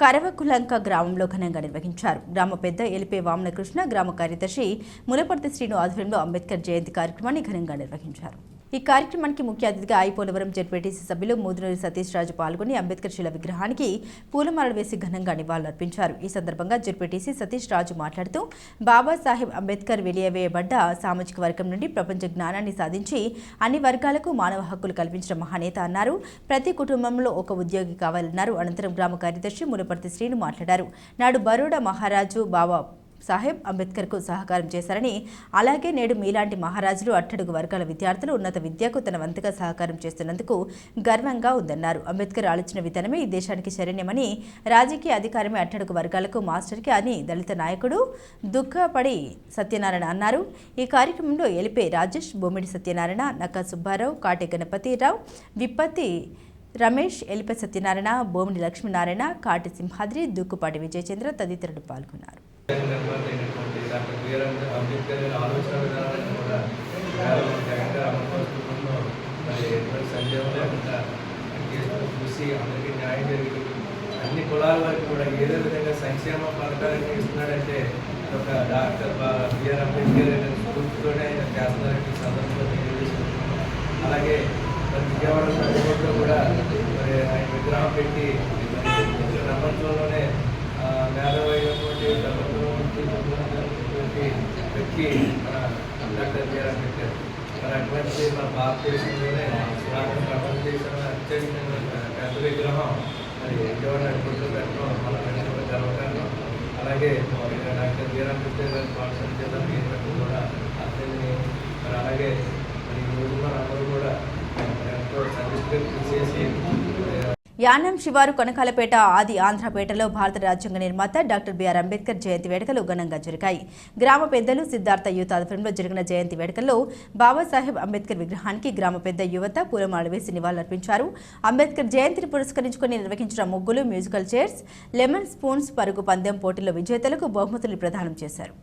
కరవకులంక గ్రామంలో ఘనంగా నిర్వహించారు. గ్రామ పెద్ద ఎలిపే వామనకృష్ణ, గ్రామ కార్యదర్శి ములపర్తి శ్రీను ఆధ్వర్యంలో అంబేద్కర్ జయంతి కార్యక్రమాన్ని ఘనంగా నిర్వహించారు. ఈ కార్యక్రమానికి ముఖ్య అతిథిగా ఐపోలవరం జెడ్పీటీసీ సభ్యులు మూదునూరి సతీష్ రాజు పాల్గొని అంబేద్కర్ శిల విగ్రహానికి పూలమాలలు వేసి ఘనంగా నివాళులర్పించారు. ఈ సందర్భంగా జెడ్పీటీసీ సతీష్ రాజు మాట్లాడుతూ బాబాసాహెబ్ అంబేద్కర్ వెలియవేయబడ్డ సామాజిక వర్గం నుండి ప్రపంచ జ్ఞానాన్ని సాధించి అన్ని వర్గాలకు మానవ హక్కులు కల్పించిన మహానేత అన్నారు. ప్రతి కుటుంబంలో ఒక ఉద్యోగి కావాలన్నారు. అనంతరం గ్రామ కార్యదర్శి ములపర్తి శ్రీను మాట్లాడారు. నాడు బరోడా మహారాజు బాబా సాహెబ్ అంబేద్కర్కు సహకారం చేశారని, అలాగే నేడు మీలాంటి మహారాజులు అట్టడుగు వర్గాల విద్యార్థులు ఉన్నత విద్యకు తన వంతుగా సహకారం చేస్తున్నందుకు గర్వంగా ఉందన్నారు. అంబేద్కర్ ఆలోచన విధానమే ఈ దేశానికి శరణ్యమని, రాజకీయ అధికారమే అట్టడుగు వర్గాలకు మాస్టర్కి అని దళిత నాయకుడు దుఃఖపడి సత్యనారాయణ అన్నారు. ఈ కార్యక్రమంలో ఎలిపే రాజేష్, బొమ్మిడి సత్యనారాయణ, నక్క సుబ్బారావు, కాటే గణపతిరావు, విప్పత్తి రమేష్, ఎలిపే సత్యనారాయణ, బొమ్మిడి లక్ష్మీనారాయణ, కాటి సింహాద్రి, దుక్కుపాటి విజయచంద్ర తదితరులు పాల్గొన్నారు. డాక్టర్ బిఆర్ అంబేద్కర్ గారి ఆలోచన విధానాలను కూడా జగన్గా అమలుపరుచుకుంటూ మరి ఎటువంటి సందేహం లేకుండా చూసి అందరికీ న్యాయం జరిగి అన్ని కులాల వరకు కూడా ఏదో విధంగా సంక్షేమ పథకాలను ఇస్తున్నాడంటే ఒక డాక్టర్ బిఆర్ అంబేద్కర్ గారి స్ఫూర్తితోనే ఆయన చేస్తున్నారంటే సందర్భంలో తెలియజేసుకుంటున్నాం. అలాగే మరి విజయవాడ నడిబొడ్లో కూడా మరి ఆయన విగ్రహం పెట్టి ప్రపంచంలోనే మేధావైనటువంటి వ్యక్తి మన డాక్టర్ బిఆర్ అంబేద్కర్. మరి అటువంటి మన భారతదేశంలోనే ప్రపంచ దేశంలో అత్యధికంగా పెద్ద విగ్రహం మరి విజయవాడ నడిబొడ్లో పెట్టడం మన వెంటనే గర్వకారణం. అలాగే డాక్టర్ బిఆర్ అంబేద్కర్ గారి పాఠశాల జిల్లా పేరు కూడా అతన్ని మరి అలాగే మరి ఈ రోజు మనందరూ కూడా ఎంతో సర్టిఫికేట్ చేసి యానం శివారు కొనకాలపేట ఆది ఆంధ్రపేటలో భారత రాజ్యాంగ నిర్మాత డాక్టర్ బిఆర్ అంబేద్కర్ జయంతి వేడుకలు ఘనంగా జరిగాయి. గ్రామ పెద్దలు సిద్ధార్థ యూత్ ఆధ్వర్యంలో జరిగిన జయంతి వేడుకల్లో బాబాసాహెబ్ అంబేద్కర్ విగ్రహానికి గ్రామ పెద్ద యువత పూలమాలలు వేసి నివాళులర్పించారు. అంబేద్కర్ జయంతిని పురస్కరించుకుని నిర్వహించిన ముగ్గులు, మ్యూజికల్ చైర్స్, లెమన్ స్పూన్స్ పరుగు పందెం పోటీల్లో విజేతలకు బహుమతులు ప్రదానం చేశారు.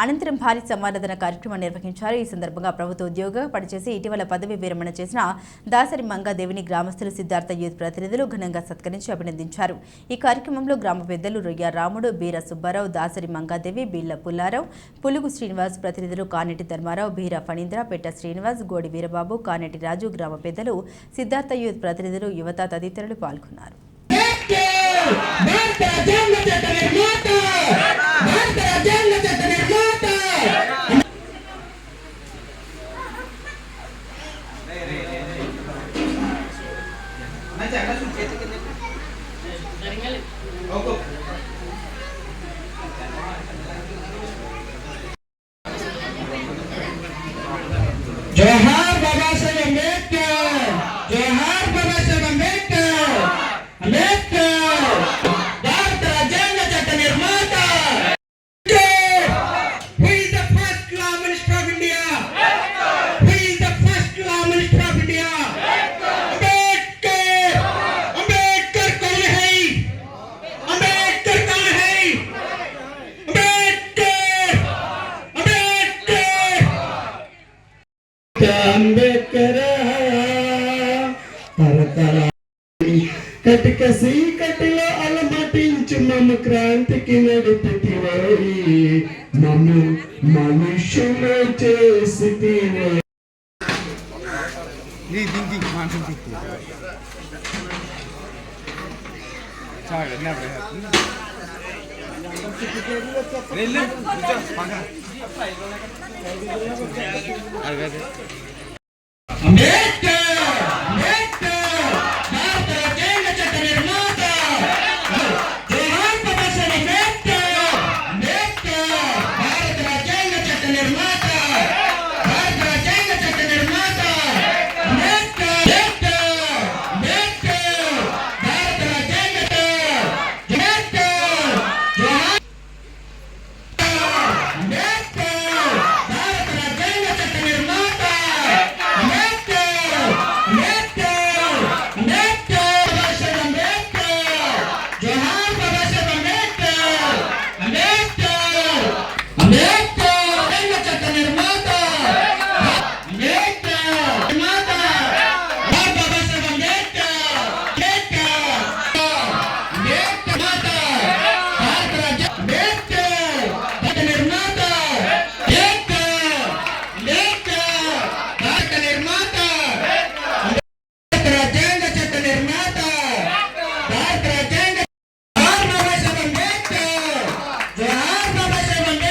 అనంతరం భారీ సమారాధన కార్యక్రమం నిర్వహించారు. ఈ సందర్భంగా ప్రభుత్వ ఉద్యోగ పనిచేసి ఇటీవల పదవి విరమణ చేసిన దాసరి మంగాదేవిని గ్రామస్తులు, సిద్ధార్థ యూత్ ప్రతినిధులు ఘనంగా సత్కరించి అభినందించారు. ఈ కార్యక్రమంలో గ్రామ పెద్దలు రొయ్య రాముడు, బీర సుబ్బారావు, దాసరి మంగాదేవి, బీళ్ల పుల్లారావు, పులుగు శ్రీనివాస్, ప్రతినిధులు కానెటి ధర్మారావు, బీర ఫణీంద్ర, పెట్ట శ్రీనివాస్, గోడి వీరబాబు, కానెటి రాజు, గ్రామ పెద్దలు, సిద్ధార్థ యూత్ ప్రతినిధులు, యువత తదితరులు పాల్గొన్నారు. जोहार बाबा साहेब अंबेडकर, जोहार बाबा साहेब अंबेडकर, अंबेडकर भारत राज्यांग चट्ट निर्माता. Who is the first law minister of India? Who is the first law minister of India? Ambedkar. Ambedkar कौन है? अंबेडकर कौन है? अंबेडकर. अंबेडकर తరతర కటిక సీకటిలో అలమటించు మమ క్రాంతికి నడిపితివోయి మమ్ము మనుష్యులు చేసితివోయి. అంబేద్కర్ అంబేద్కర్ భారత రాజ్యాంగ చట్ట నిర్మాత. జోహార్ బాబా సాహెబ్ అంబేద్కర్ అంబేద్కర్ భారత రాజ్యాంగ చట్ట నిర్మాత. భారత రాజ్యాంగ చట్ట నిర్మాత అంబేద్కర్ అంబేద్కర్ భారత రాజ్యాంగ అంబేద్కర్. జోహార్ అంబేద్కర్ భారత రాజ్యాంగ చట్ట నిర్మాత. అంబేద్కర్ జోహార్ బాబాసాహెబ్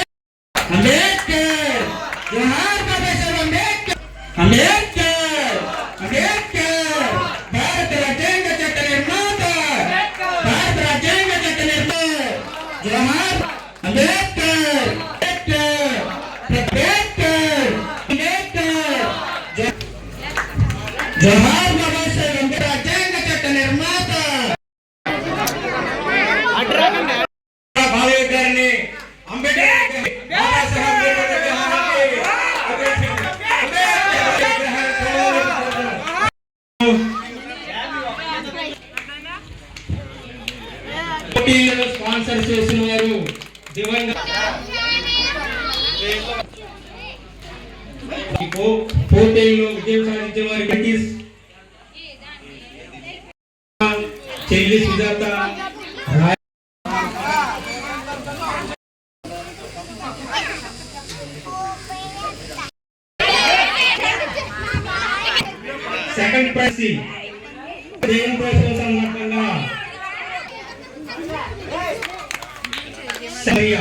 అంబేద్కర్ జోహార్ బాబాసాహెబ్ అంబేద్కర్ అంబేద్కర్ అంబేద్కర్ భారత రాజ్యాంగ చట్ట నిర్మాత భారత రాజ్యాంగ చట్ట నిర్మాత జోహార్ అంబేద్కర్ అంబేద్కర్ అంబేద్కర్ జోహార్ బాబాసాహెబ్ అంబేద్కర్ రాజ్యాంగ చట్ట నిర్మాత బాలయ్య గారిని అంబేద్కర్ బాబాసాహెబ్ పోటీలను స్పాన్సర్ చేసిన వారు పోటీల్లో విజయం సాధించిన వారికి చెల్లి సుజాత సెకండ్ ప్రైజ్ జయంతోత్సవ సందర్భంగా సయ్య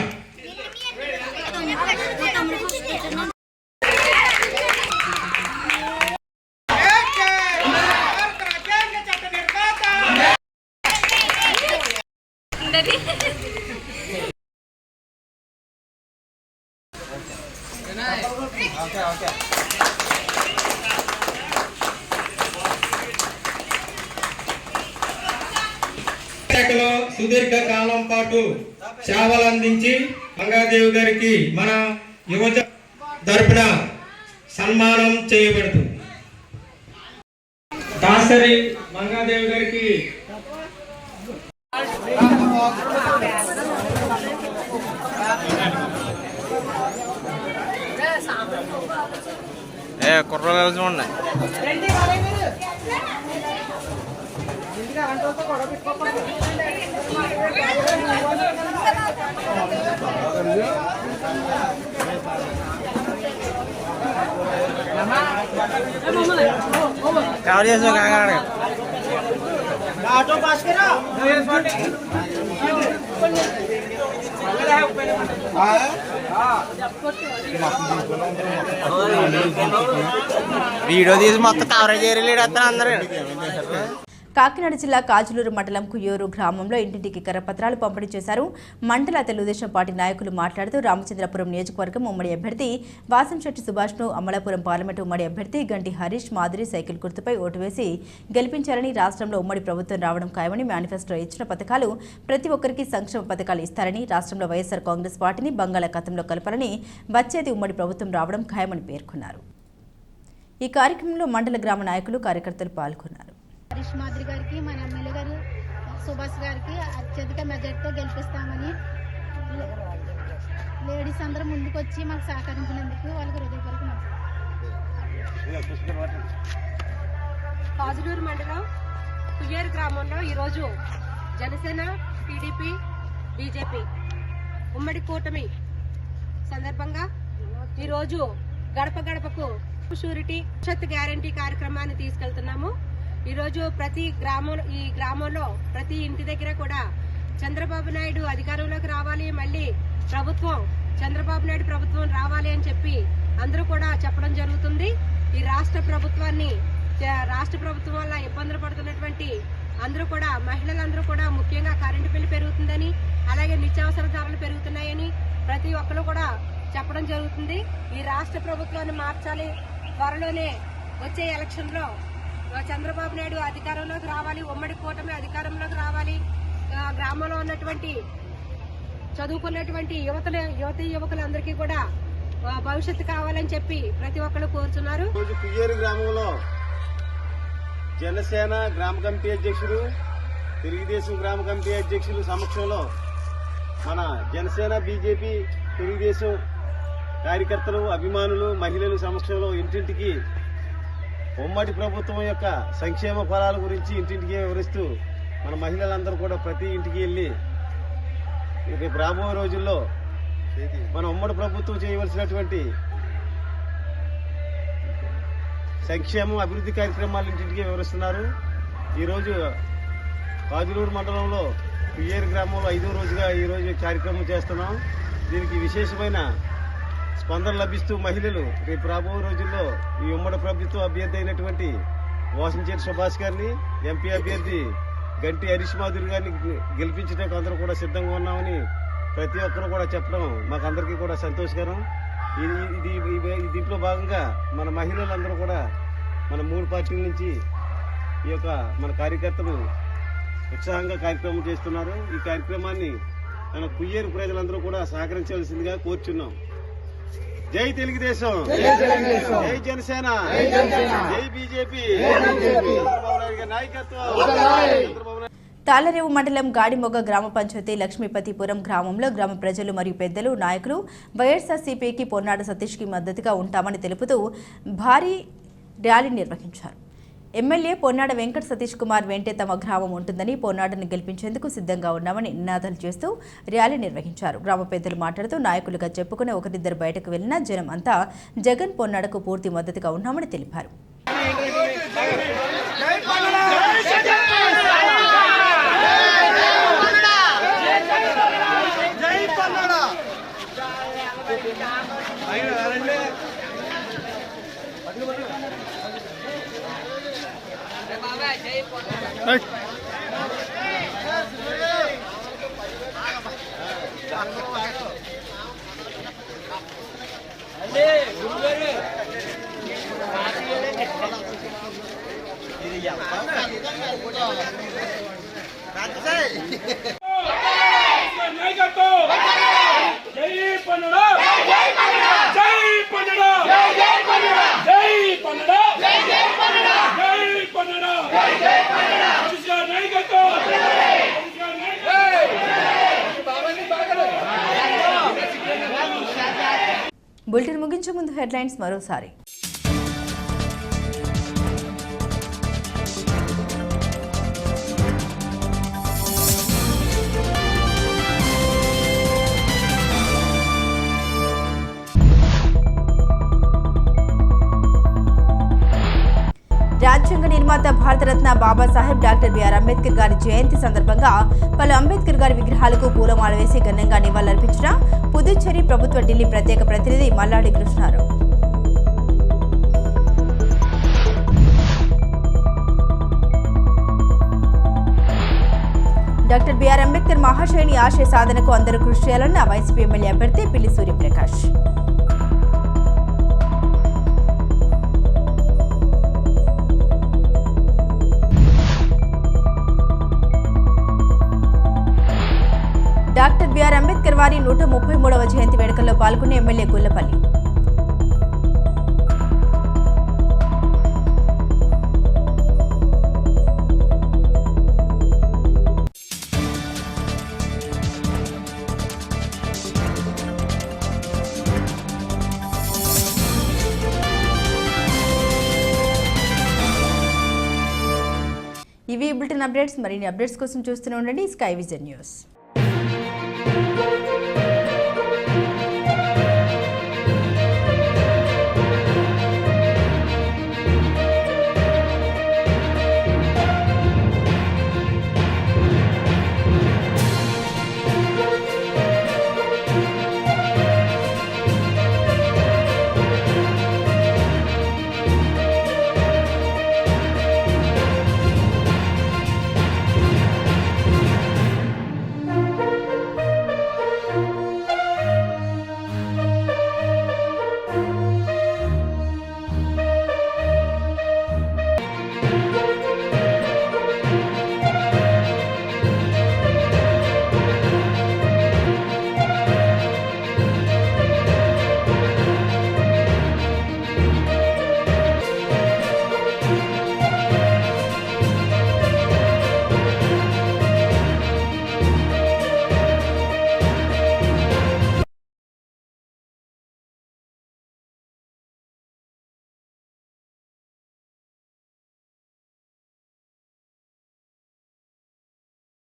శాఖలో సుదీర్ఘ కాలం పాటు సేవలు అందించి మంగాదేవి గారికి మన యువజ తరపున సన్మానం చేయబడుతుంది. దాసరి మంగాదేవి గారికి కుర్రలు చూడండి. కవర్ చేసాం కాగా ఆటో పాస్ కరా వీడియో తీసి మొత్తం కవరేజ్ చేయలేడు అందరూ. కాకినాడ జిల్లా కాజులూరు మండలం కుయ్యూరు గ్రామంలో ఇంటింటికి కరపత్రాలు పంపిణీ చేశారు. మండల తెలుగుదేశం పార్టీ నాయకులు మాట్లాడుతూ రామచంద్రపురం నియోజకవర్గం ఉమ్మడి అభ్యర్థి వాసంశెట్టి సుభాష్ను అమలాపురం పార్లమెంటు ఉమ్మడి అభ్యర్థి గంటి హరీష్ మాదిరి సైకిల్ గుర్తుపై ఓటు వేసి గెలిపించారని, రాష్ట్రంలో ఉమ్మడి ప్రభుత్వం రావడం ఖాయమని, మేనిఫెస్టో ఇచ్చిన పథకాలు ప్రతి ఒక్కరికి సంక్షేమ పథకాలు ఇస్తారని, రాష్ట్రంలో వైఎస్ఆర్ కాంగ్రెస్ పార్టీని బంగాళాఖాతంలో కలపాలని, వచ్చేది ఉమ్మడి ప్రభుత్వం రావడం ఖాయమని పేర్కొన్నారు. ఈ కార్యక్రమంలో మండల గ్రామ నాయకులు కార్యకర్తలు పాల్గొన్నారు. హరీష్ మాదిరి గారికి మన ఎమ్మెల్యే గారు సుభాష్ గారికి అత్యధిక మెజార్టీతో గెలిపిస్తామని లేడీస్ అందరూ ముందుకు వచ్చి మాకు సహకరించినందుకు వాళ్ళకి హృదయపూర్వక నమస్కారం. కాజులూరు మండలం కుయ్యూరు గ్రామంలో ఈరోజు జనసేన, టీడీపీ, బీజేపీ ఉమ్మడి కూటమి సందర్భంగా ఈరోజు గడప గడపకు షూరిటీ భవిష్యత్ గ్యారంటీ కార్యక్రమాన్ని తీసుకెళ్తున్నాము. ఈరోజు ఈ గ్రామంలో ప్రతి ఇంటి దగ్గర కూడా చంద్రబాబు నాయుడు అధికారంలోకి రావాలి, మళ్ళీ చంద్రబాబు నాయుడు ప్రభుత్వం రావాలి అని చెప్పి అందరూ కూడా చెప్పడం జరుగుతుంది. ఈ రాష్ట్ర ప్రభుత్వం వల్ల ఇబ్బందులు పడుతున్నటువంటి అందరూ కూడా మహిళలందరూ కూడా ముఖ్యంగా కరెంటు బిల్లు పెరుగుతుందని, అలాగే నిత్యావసర ధరలు పెరుగుతున్నాయని ప్రతి ఒక్కరు కూడా చెప్పడం జరుగుతుంది. ఈ రాష్ట్ర ప్రభుత్వాన్ని మార్చాలి, త్వరలోనే వచ్చే ఎలక్షన్లో చంద్రబాబు నాయుడు అధికారంలోకి రావాలి, ఉమ్మడి కూటమి అధికారంలోకి రావాలి, గ్రామంలో ఉన్నటువంటి చదువుకున్నటువంటి యువకులందరికీ కూడా భవిష్యత్తు కావాలని చెప్పి ప్రతి ఒక్కరు కోరుతున్నారు. కుయ్యూరు గ్రామంలో జనసేన గ్రామ కమిటీ అధ్యక్షులు, తెలుగుదేశం గ్రామ కమిటీ అధ్యక్షులు సమక్షంలో మన జనసేన, బీజేపీ, తెలుగుదేశం కార్యకర్తలు, అభిమానులు, మహిళలు సమక్షంలో ఇంటింటికి ఉమ్మడి ప్రభుత్వం యొక్క సంక్షేమ ఫలాల గురించి ఇంటింటికి వివరిస్తూ మన మహిళలందరూ కూడా ప్రతి ఇంటికి వెళ్ళి రేపు రాబోయే రోజుల్లో మన ఉమ్మడి ప్రభుత్వం చేయవలసినటువంటి సంక్షేమం, అభివృద్ధి కార్యక్రమాలు ఇంటింటికి వివరిస్తున్నారు. ఈరోజు కాజులూరు మండలంలో పియ్యేరు గ్రామంలో 5వ రోజుగా ఈరోజు కార్యక్రమం చేస్తున్నాం. దీనికి విశేషమైన స్పందన లభిస్తూ మహిళలు రేపు రాబోయే రోజుల్లో ఈ ఉమ్మడి ప్రభుత్వ అభ్యర్థి అయినటువంటి వాసంచేటి సుభాష్ గారిని, ఎంపీ అభ్యర్థి గంటి హరీష్ మాధురి గారిని గెలిపించడానికి అందరూ కూడా సిద్ధంగా ఉన్నామని ప్రతి ఒక్కరూ కూడా చెప్పడం మాకందరికీ కూడా సంతోషకరం. దీంట్లో భాగంగా మన మహిళలందరూ కూడా మన 3 పార్టీల నుంచి ఈ యొక్క మన కార్యకర్తలు ఉత్సాహంగా కార్యక్రమం చేస్తున్నారు. ఈ కార్యక్రమాన్ని మన కుయ్యేరు ప్రజలందరూ కూడా సహకరించవలసిందిగా కోరుచున్నాం. జై తెలుగుదేశం, జై జనసేన, జై బీజేపీ, చంద్రబాబు నాయుడు గారి నాయకత్వం. తాళ్లరేవు మండలం గాడిమొగ గ్రామ పంచాయతీ లక్ష్మీపతిపురం గ్రామంలో గ్రామ ప్రజలు మరియు పెద్దలు నాయకులు వైఎస్ఆర్సీపీకి పొన్నాడ సతీష్కి మద్దతుగా ఉంటామని తెలుపుతూ భారీ ర్యాలీ నిర్వహించారు. ఎమ్మెల్యే పొన్నాడ వెంకట సతీష్ కుమార్ వెంటే తమ గ్రామం ఉంటుందని, పొన్నాడను గెలిపించేందుకు సిద్ధంగా ఉన్నామని నినాదాలు చేస్తూ ర్యాలీ నిర్వహించారు. గ్రామ పెద్దలు మాట్లాడుతూ నాయకులుగా చెప్పుకుని ఒకరిద్దరు బయటకు వెళ్లిన జనం అంతా జగన్ పొన్నాడకు పూర్తి మద్దతుగా ఉన్నామని తెలిపారు. బులెటిన్ ముగించే ముందు హెడ్లైన్స్ మరోసారి. రాజ్యాంగ నిర్మాత భారతరత్న బాబాసాహెబ్ డాక్టర్ బిఆర్ అంబేద్కర్ గారి జయంతి సందర్భంగా పలు అంబేద్కర్ గారి విగ్రహాలకు పూలమాల వేసి ఘనంగా నివాళులర్పించిన పుదుచ్చేరి ప్రభుత్వ ఢిల్లీ ప్రత్యేక ప్రతినిధి మల్లాడి కృష్ణారావు. డాక్టర్ బిఆర్ అంబేద్కర్ మహాశయుని ఆశయ సాధనకు అందరూ కృషి చేయాలన్న వైసీపీ ఎమ్మెల్యే అభ్యర్థి పిల్లి సూర్యప్రకాష్. డాక్టర్ బిఆర్ అంబేద్కర్ వారి 133వ జయంతి వేడుకల్లో పాల్గొన్న ఎమ్మెల్యే గుల్లపల్లి. ఇవి బులెటిన్ అప్డేట్స్. మరిన్ని అప్డేట్స్ కోసం చూస్తూనే ఉండండి స్కై విజన్ న్యూస్.